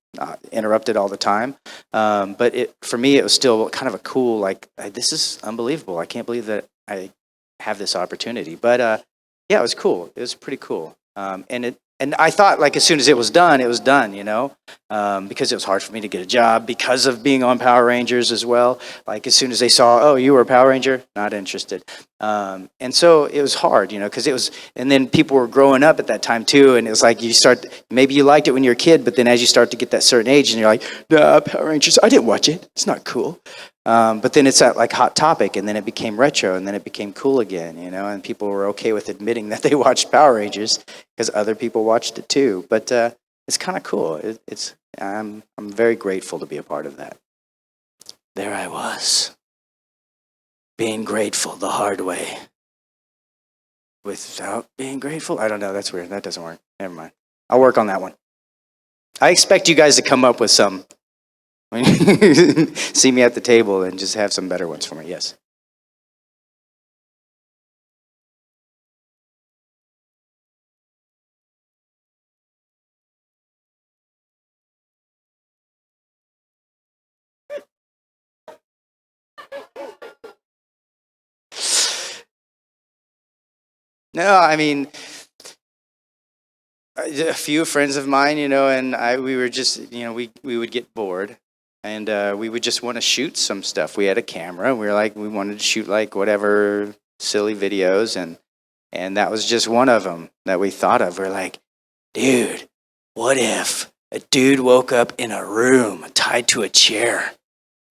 interrupted all the time. But for me, it was still kind of a cool, like, this is unbelievable. I can't believe that I have this opportunity. But yeah, it was cool. It was pretty cool. And I thought, like, as soon as it was done, because it was hard for me to get a job because of being on Power Rangers as well. Like, as soon as they saw, oh, you were a Power Ranger, not interested. And so it was hard, because it was, and then people were growing up at that time too, and it was like maybe you liked it when you were a kid, but then as you start to get that certain age, and you're like, nah, Power Rangers, I didn't watch it. It's not cool. But then it's that like hot topic, and then it became retro, and then it became cool again, and people were okay with admitting that they watched Power Rangers because other people watched it too. But it's kind of cool. I'm very grateful to be a part of that. There I was, being grateful the hard way. Without being grateful? I don't know. That's weird. That doesn't work. Never mind. I'll work on that one. I expect you guys to come up with some. When you see me at the table and just have some better ones for me. Yes. No, I mean, a few friends of mine, and we were just, we would get bored, and we would just want to shoot some stuff. We had a camera, and we wanted to shoot like whatever silly videos, and that was just one of them that we thought of. We're like, dude, what if a dude woke up in a room tied to a chair,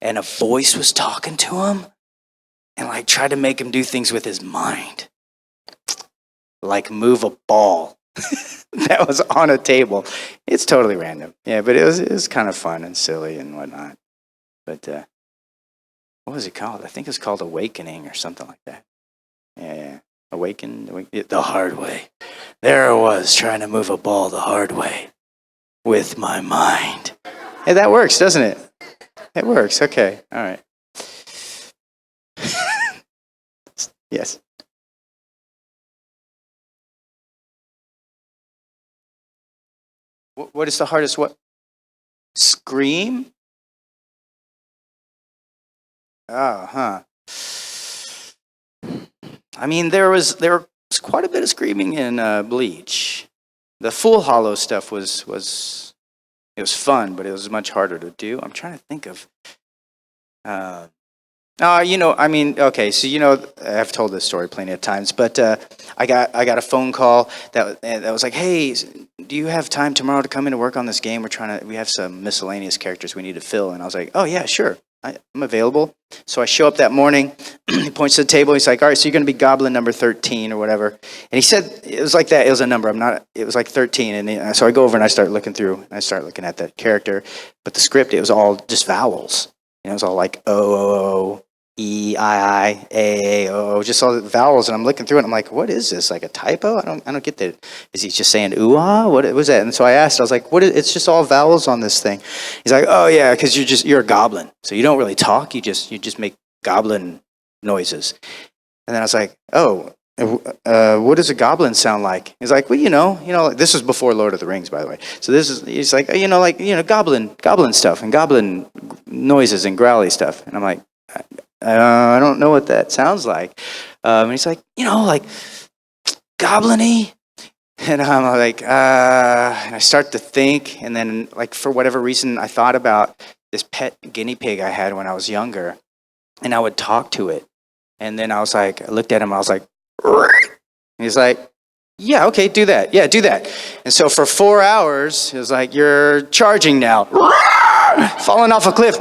and a voice was talking to him, and like tried to make him do things with his mind, like move a ball that was on a table. It's totally random. Yeah, but it was kind of fun and silly and whatnot. But what was it called? I think it was called Awakening or something like that. Yeah. Awaken the hard way. There I was trying to move a ball the hard way with my mind. Hey, that works, doesn't it? It works. Okay. All right. Yes. What is the hardest? What? Scream? Oh, huh. I mean, there was quite a bit of screaming in Bleach. The full hollow stuff was it was fun, but it was much harder to do. I'm trying to think of. I mean, okay, so I've told this story plenty of times, but I got a phone call that was like, hey, do you have time tomorrow to come in to work on this game? We have some miscellaneous characters we need to fill, and I was like, oh yeah, sure, I'm available. So I show up that morning. He points to the table. He's like, all right, so you're going to be Goblin number 13 or whatever. And he said it was like that. It was a number. It was like 13. And so I go over and I start looking through. And I start looking at that character, but the script, it was all just vowels. It was all like O, E, I, A, O, just all the vowels, and I'm looking through it, and I'm like, what is this? Like a typo? I don't get that. Is he just saying ooh-ah? What was that? And so I asked, I was like, it's just all vowels on this thing. He's like, oh yeah, because you're a goblin. So you don't really talk, you just make goblin noises. And then I was like, oh, what does a goblin sound like? He's like, well, this was before Lord of the Rings, by the way. So he's like, goblin stuff and goblin noises and growly stuff. And I'm like, I don't know what that sounds like. And he's like, like goblin-y. And I'm like, and I start to think, and then like for whatever reason, I thought about this pet guinea pig I had when I was younger, and I would talk to it. And then I looked at him, I was like, and he's like, yeah, okay, do that. Yeah, do that. And so for 4 hours, it was like, you're charging now. Falling off a cliff.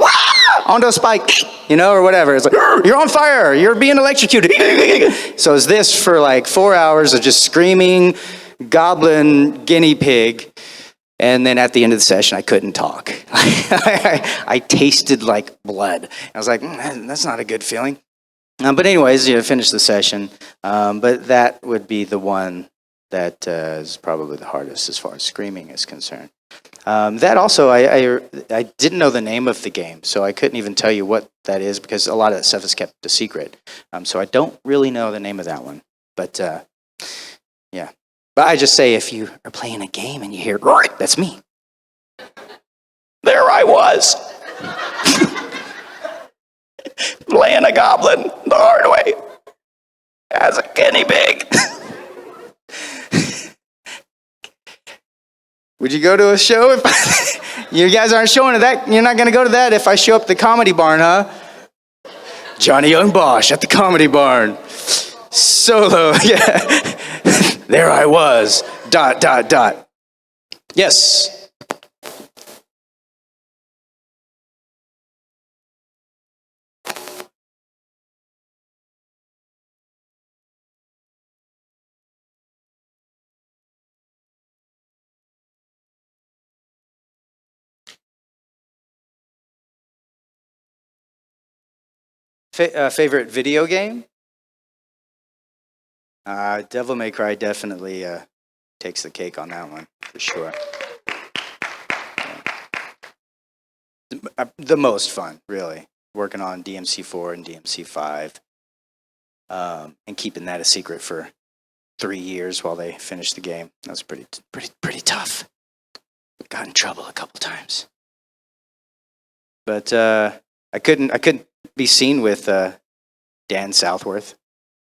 Onto a spike, or whatever. It's like, you're on fire. You're being electrocuted. So it's this for like 4 hours of just screaming goblin guinea pig. And then at the end of the session, I couldn't talk. I tasted like blood. I was like, that's not a good feeling. But anyways, finished the session. But that would be the one that is probably the hardest as far as screaming is concerned. That also, I didn't know the name of the game, so I couldn't even tell you what that is because a lot of that stuff is kept a secret. So I don't really know the name of that one. But yeah. But I just say if you are playing a game and you hear, "Roar," that's me. There I was, playing a goblin the hard way as a guinea pig. Would you go to a show if you guys aren't showing it? That you're not going to go to that if I show up at the Comedy Barn, huh? Johnny Yong Bosch at the Comedy Barn, solo. Yeah, there I was. ... Yes. Favorite video game? Devil May Cry definitely takes the cake on that one for sure. The most fun, really, working on DMC4 and DMC5, and keeping that a secret for 3 years while they finished the game. That was pretty tough. Got in trouble a couple times, but I couldn't be seen with Dan Southworth.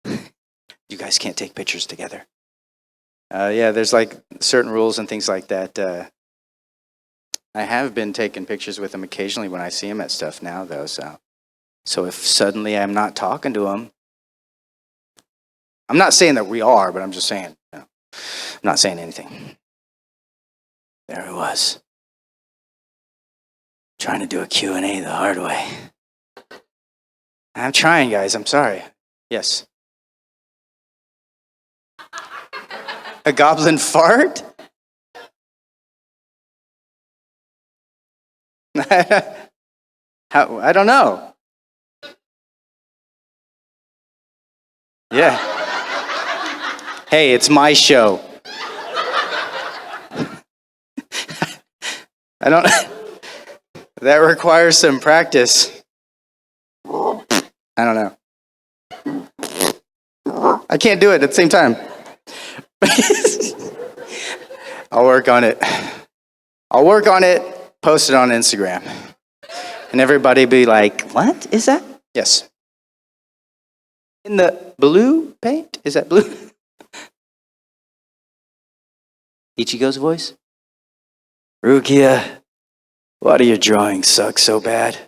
You guys can't take pictures together. Yeah, there's like certain rules and things like that. I have been taking pictures with him occasionally when I see him at stuff now, though. So if suddenly I'm not talking to him, I'm not saying that we are, but I'm just saying, I'm not saying anything. There it was, trying to do a Q&A the hard way. I'm trying, guys. I'm sorry. Yes. A goblin fart? How? I don't know. Yeah. Hey, it's my show. I don't. That requires some practice. I don't know. I can't do it at the same time. I'll work on it. Post it on Instagram. And everybody be like, what is that? Yes. In the blue paint? Is that blue? Ichigo's voice? Rukia, why do your drawings suck so bad?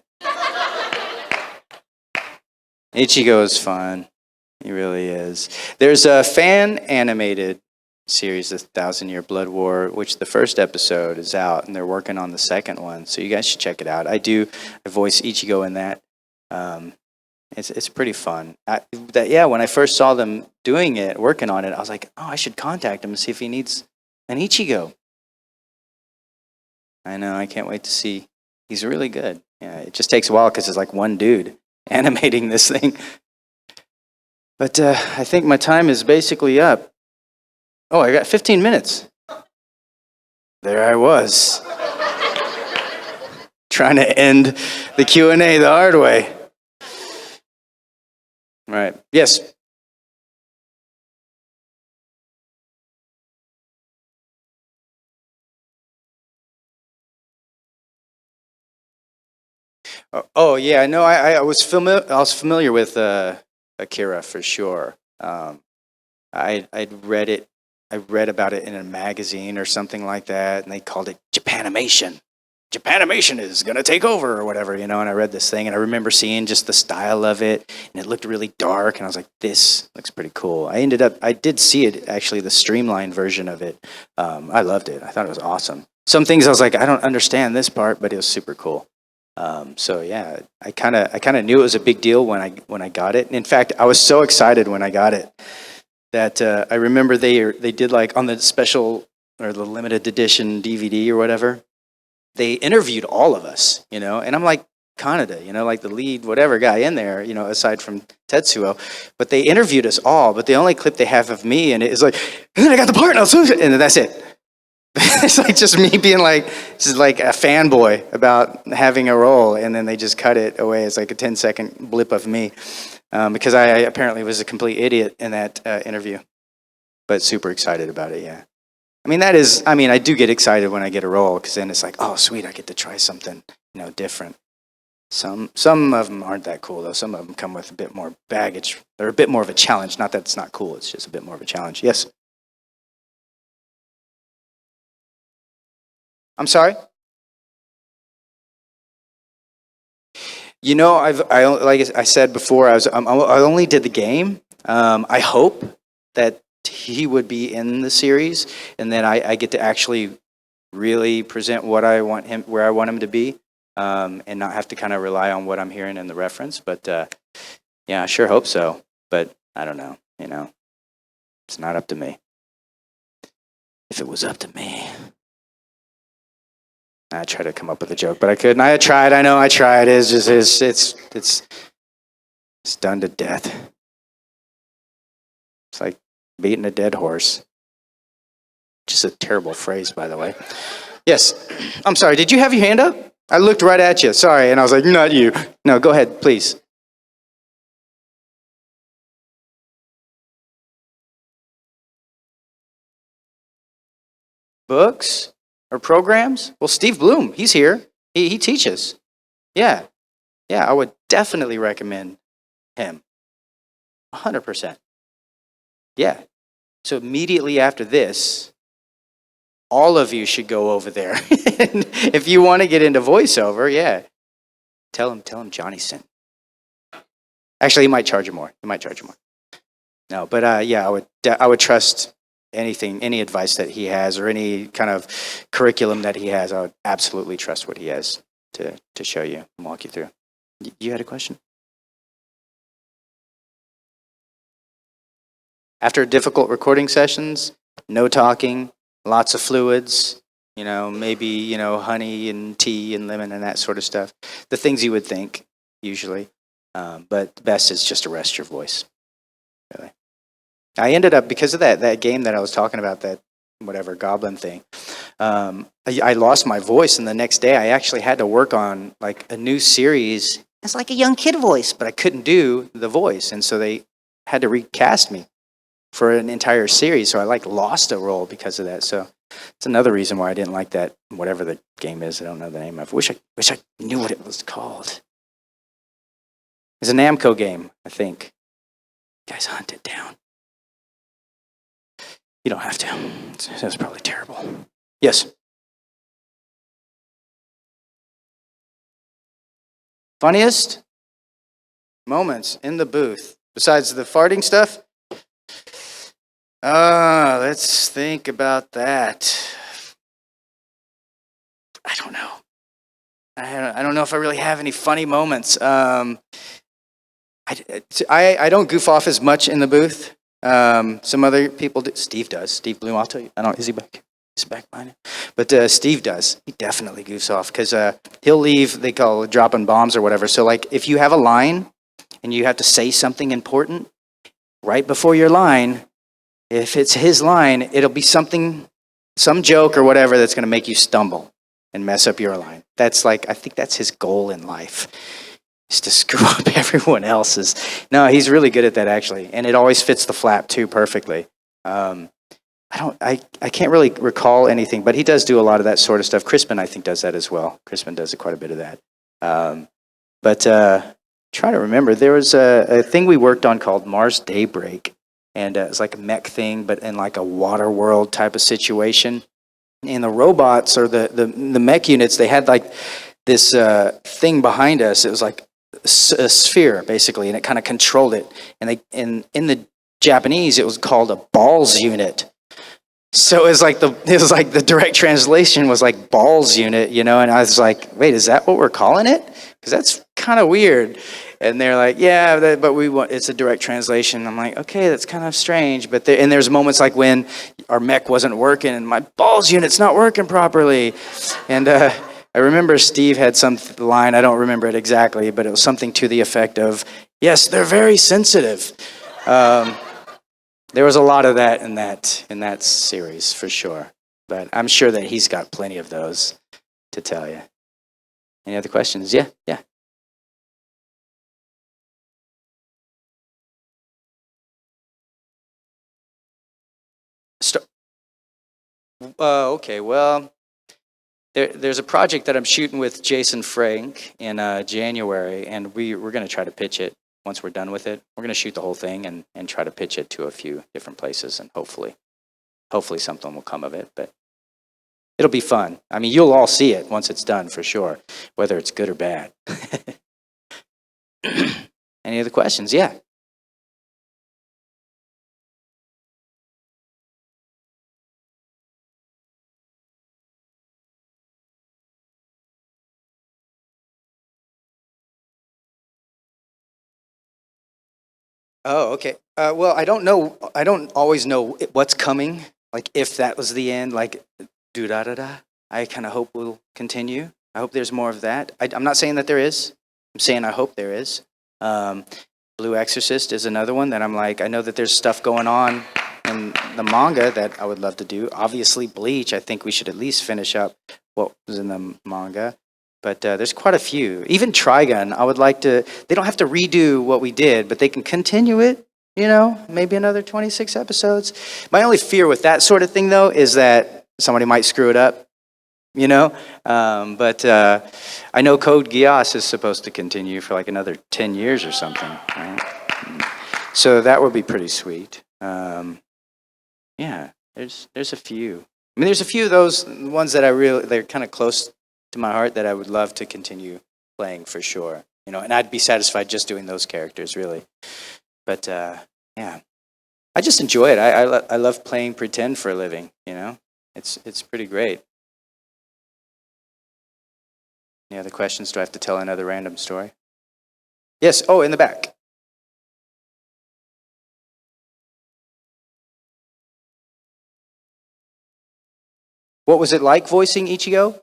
Ichigo is fun. He really is. There's a fan animated series, The 1,000-Year Blood War, which the first episode is out, and they're working on the second one. So you guys should check it out. I voice Ichigo in that. It's pretty fun. When I first saw them doing it, working on it, I was like, oh, I should contact him and see if he needs an Ichigo. I know. I can't wait to see. He's really good. Yeah, it just takes a while because it's like one dude animating this thing. But I think my time is basically up. Oh, I got 15 minutes. There I was, trying to end the Q&A the hard way. Right. Yes. Oh yeah. No, I was familiar with Akira for sure. I'd read it. I read about it in a magazine or something like that, and they called it Japanimation. Japanimation is going to take over or whatever, and I read this thing, and I remember seeing just the style of it, and it looked really dark, and I was like, this looks pretty cool. I did see it, actually, the streamlined version of it. I loved it. I thought it was awesome. Some things I was like, I don't understand this part, but it was super cool. So yeah, I kind of knew it was a big deal when I got it. And in fact, I was so excited when I got it that I remember they did like on the special or the limited edition DVD or whatever. They interviewed all of us, and I'm like Kaneda, like the lead whatever guy in there, aside from Tetsuo. But they interviewed us all. But the only clip they have of me and it is like, and then I got the part, and that's it. It's like just me being like, just like a fanboy about having a role, and then they just cut it away. It's like a 10-second blip of me, because I apparently was a complete idiot in that interview, but super excited about it, yeah. I do get excited when I get a role, because then it's like, oh, sweet, I get to try something, different. Some of them aren't that cool, though. Some of them come with a bit more baggage. They're a bit more of a challenge. Not that it's not cool, it's just a bit more of a challenge. Yes? I'm sorry? Like I said before, I only did the game. I hope that he would be in the series, and then I get to actually really present what I want him, where I want him to be, and not have to kind of rely on what I'm hearing in the reference. But yeah, I sure hope so. But I don't know. It's not up to me. If it was up to me. I tried to come up with a joke, but I couldn't. I tried. I know I tried. It's done to death. It's like beating a dead horse. Just a terrible phrase, by the way. Yes. I'm sorry. Did you have your hand up? I looked right at you. Sorry. And I was like, not you. No, go ahead, please. Books or programs? Well, Steve Bloom, he's here. He teaches. Yeah. Yeah, I would definitely recommend him. 100%. Yeah. So immediately after this, all of you should go over there. If you want to get into voiceover, yeah. Tell him Johnny sent. Actually, he might charge you more. No, but yeah, I would trust any advice that he has, or any kind of curriculum that he has. I would absolutely trust what he has to show you and walk you through. You had a question? After difficult recording sessions, no talking, lots of fluids, maybe, honey and tea and lemon and that sort of stuff. The things you would think, usually. But best is just to rest your voice, really. I ended up, because of that game that I was talking about, that whatever goblin thing, I lost my voice, and the next day I actually had to work on like a new series. It's like a young kid voice, but I couldn't do the voice, and so they had to recast me for an entire series. So I lost a role because of that. So it's another reason why I didn't like that, whatever the game is. I don't know the name of it. Wish I knew what it was called. It's a Namco game, I think. You guys hunt it down. You don't have to. That's probably terrible. Yes? Funniest moments in the booth, besides the farting stuff? Let's think about that. I don't know. I don't know if I really have any funny moments. I don't goof off as much in the booth. Some other people do. Steve does. Steve Bloom, I'll tell you. I don't. Is he back? He's back behind him. But Steve does. He definitely goofs off, because he'll leave. They call it dropping bombs or whatever. So like, if you have a line and you have to say something important right before your line, if it's his line, it'll be some joke or whatever that's going to make you stumble and mess up your line. That's like, I think that's his goal in life, is to screw up everyone else's. No, he's really good at that, actually, and it always fits the flap too perfectly. I can't really recall anything, but he does do a lot of that sort of stuff. Crispin, I think, does that as well. Crispin does quite a bit of that. But try to remember, there was a thing we worked on called Mars Daybreak, and it was like a mech thing, but in like a water world type of situation. And the robots, or the mech units, they had like this thing behind us. It was like a sphere, basically, and it kind of controlled it. And in the Japanese, it was called a balls unit. So it was like the direct translation was like balls unit, and I was like, wait, is that what we're calling it? Because that's kind of weird. And they're like, yeah, but it's a direct translation. I'm like, okay, that's kind of strange. But there's moments like when our mech wasn't working and my balls unit's not working properly. And I remember Steve had some line, I don't remember it exactly, but it was something to the effect of, yes, they're very sensitive. There was a lot of that in that series, for sure. But I'm sure that he's got plenty of those to tell you. Any other questions? Yeah, yeah. St- okay, well, there's a project that I'm shooting with Jason Frank in January, and we're going to try to pitch it once we're done with it. We're going to shoot the whole thing and try to pitch it to a few different places, and hopefully something will come of it. But it'll be fun. I mean, you'll all see it once it's done for sure, whether it's good or bad. Any other questions? Yeah. Oh, okay. Well, I don't know. I don't always know what's coming. Like if that was the end, like do da da da. I kind of hope will continue. I hope there's more of that. I'm not saying that there is. I'm saying I hope there is. Um, Blue Exorcist is another one that I'm like. I know that there's stuff going on in the manga that I would love to do. Obviously, Bleach. I think we should at least finish up what was in the manga. But there's quite a few. Even Trigun, I would like to. They don't have to redo what we did, but they can continue it. You know, maybe another 26 episodes. My only fear with that sort of thing, though, is that somebody might screw it up. You know, but I know Code Geass is supposed to continue for like another 10 years or something. Right? So that would be pretty sweet. Yeah, there's a few. I mean, there's a few of those ones that they're kind of close to my heart that I would love to continue playing for sure. You know, and I'd be satisfied just doing those characters, really. But yeah, I just enjoy it. I love playing pretend for a living. You know, it's pretty great. Any other questions? Do I have to tell another random story? Yes. Oh, in the back. What was it like voicing Ichigo?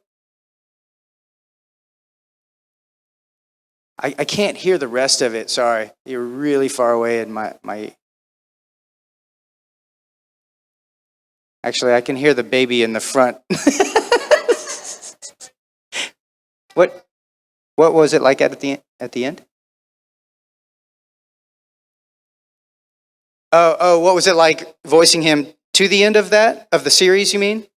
I can't hear the rest of it. Sorry, you're really far away in my. Actually, I can hear the baby in the front. what What was it like at the end? Oh, what was it like voicing him to the end of the series? You mean?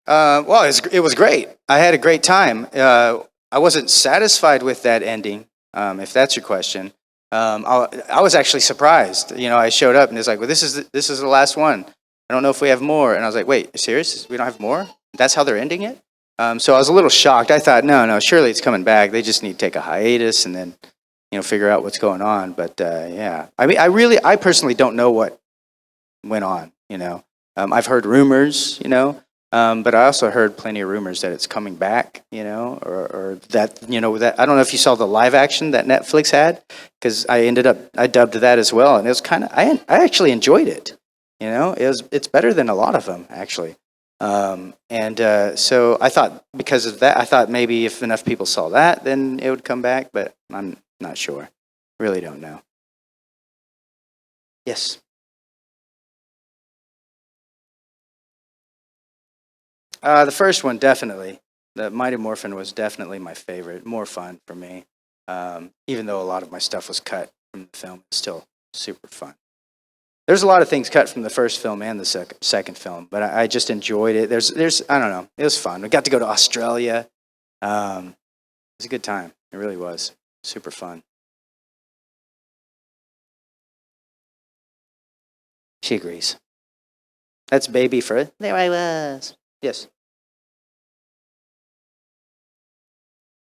Well, it was great. I had a great time. I wasn't satisfied with that ending, if that's your question. I was actually surprised. You know, I showed up and it's like, well, this is the last one. I don't know if we have more. And I was like, wait, serious? We don't have more? That's how they're ending it? So I was a little shocked. I thought, no, surely it's coming back. They just need to take a hiatus and then, figure out what's going on. But yeah, I mean, I personally don't know what went on. I've heard rumors. But I also heard plenty of rumors that it's coming back. Or that that I don't know if you saw the live action that Netflix had, because I dubbed that as well, and it was kind of I actually enjoyed it. It's better than a lot of them actually. And so I thought because of that, I thought maybe if enough people saw that, then it would come back. But I'm not sure. Really don't know. Yes. The first one, definitely. The Mighty Morphin was definitely my favorite. More fun for me. Even though a lot of my stuff was cut from the film, it's still super fun. There's a lot of things cut from the first film and the second film, but I just enjoyed it. I don't know. It was fun. We got to go to Australia. It was a good time. It really was. Super fun. She agrees. That's baby for it. There I was. Yes.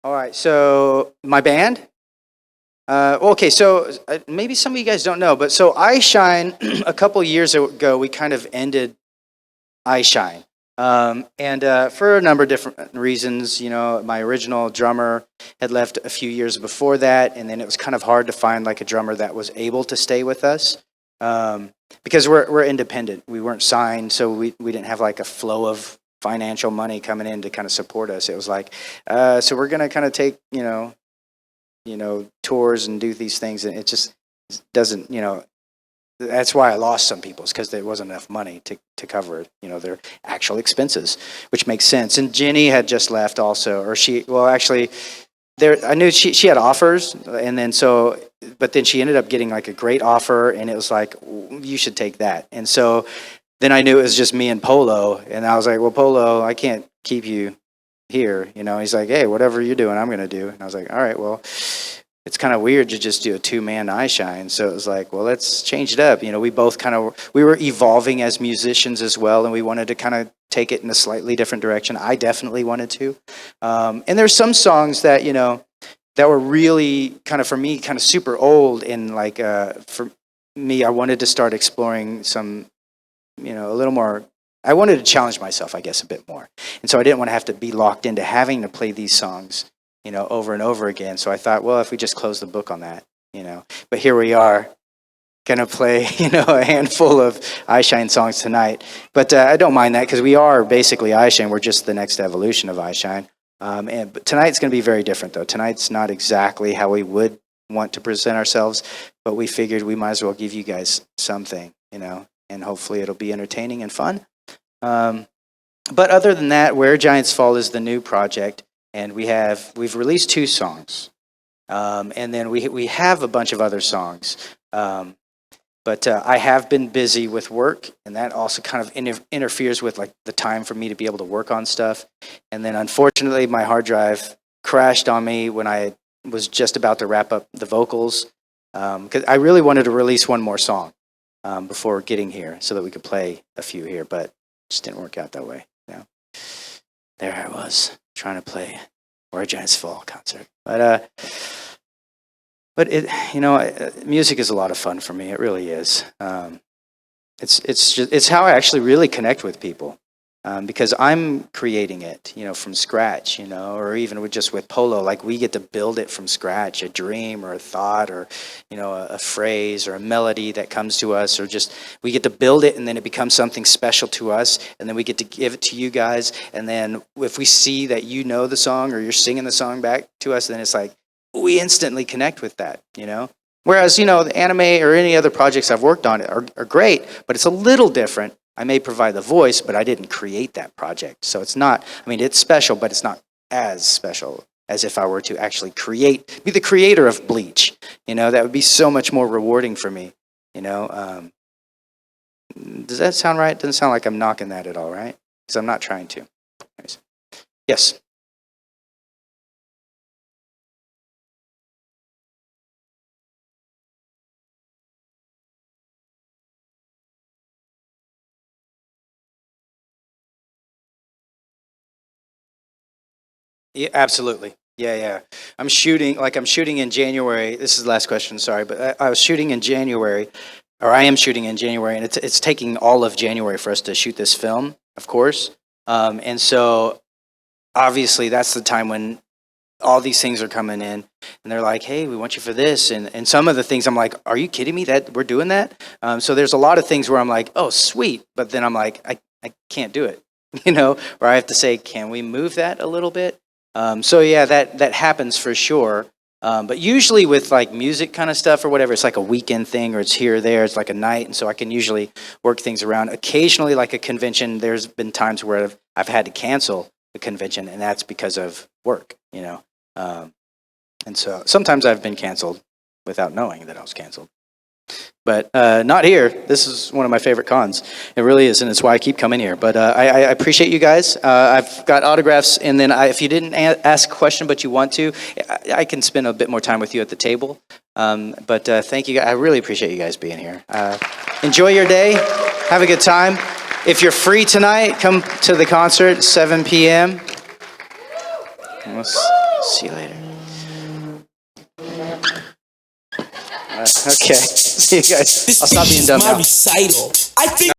All right. So my band. Okay, so maybe some of you guys don't know, but so I Shine a couple years ago, we kind of ended I Shine, and for a number of different reasons. My original drummer had left a few years before that, and then it was kind of hard to find like a drummer that was able to stay with us because we're independent. We weren't signed, so we didn't have like a flow of financial money coming in to kind of support us. It was like, so we're gonna kind of take tours and do these things, and it just doesn't. that's why I lost some people's, because there wasn't enough money to cover, their actual expenses, which makes sense. And Jenny had just left also, or actually, I knew she had offers, and then but then she ended up getting like a great offer, and it was like, you should take that. And so then I knew it was just me and Polo, and I was like, well, Polo, I can't keep you here. He's like, hey, whatever you're doing, I'm going to do. And I was like, all right, well, it's kind of weird to just do a 2-man eye shine. So it was like, well, let's change it up. We both we were evolving as musicians as well, and we wanted to kind of take it in a slightly different direction. I definitely wanted to. And there's some songs that, that were really kind of, for me, kind of super old. And like, for me, I wanted to start exploring some, a little more. I wanted to challenge myself, I guess, a bit more. And so I didn't want to have to be locked into having to play these songs, over and over again. So I thought, well, if we just close the book on that, But here we are, going to play, a handful of Eyeshine songs tonight. But I don't mind that, because we are basically Eyeshine. We're just the next evolution of Eyeshine. But tonight's going to be very different, though. Tonight's not exactly how we would want to present ourselves, but we figured we might as well give you guys something, and hopefully it'll be entertaining and fun. But other than that, Where Giants Fall is the new project, and we've released 2 songs, and then we have a bunch of other songs. But I have been busy with work, and that also kind of interferes with like the time for me to be able to work on stuff. And then unfortunately, my hard drive crashed on me when I was just about to wrap up the vocals, because I really wanted to release one more song before getting here so that we could play a few here, but it just didn't work out that way. There I was trying to play Where Giants Fall concert, but it, music is a lot of fun for me. It really is. It's how I actually really connect with people, because I'm creating it, from scratch, or even with Polo, like we get to build it from scratch, a dream or a thought or, a phrase or a melody that comes to us, or just we get to build it, and then it becomes something special to us, and then we get to give it to you guys. And then if we see that the song or you're singing the song back to us, then it's like, we instantly connect with that, Whereas, the anime or any other projects I've worked on are great, but it's a little different. I may provide the voice, but I didn't create that project. So it's not, it's special, but it's not as special as if I were to actually be the creator of Bleach. That would be so much more rewarding for me, Does that sound right? Doesn't sound like I'm knocking that at all, right? Because I'm not trying to. Anyways. Yes. Yeah, absolutely. Yeah, yeah. I'm shooting in January. This is the last question, sorry, but I was shooting in January, or I am shooting in January, and it's taking all of January for us to shoot this film, of course. And so obviously that's the time when all these things are coming in, and they're like, hey, we want you for this. And some of the things I'm like, are you kidding me that we're doing that? So there's a lot of things where I'm like, oh, sweet. But then I'm like, I can't do it, or I have to say, can we move that a little bit? So yeah, that happens for sure. But usually with like music kind of stuff or whatever, it's like a weekend thing, or it's here or there. It's like a night, and so I can usually work things around. Occasionally, like a convention, there's been times where I've had to cancel the convention, and that's because of work. And so sometimes I've been canceled without knowing that I was canceled. But not here. This is one of my favorite cons. It really is, and it's why I keep coming here. But I appreciate you guys. I've got autographs, and then if you didn't ask a question but you want to, I can spend a bit more time with you at the table. But thank you. I really appreciate you guys being here. Enjoy your day. Have a good time. If you're free tonight, come to the concert, 7 p.m. We'll see you later. Okay. See you guys. I'll stop being dumb now. Recital. I think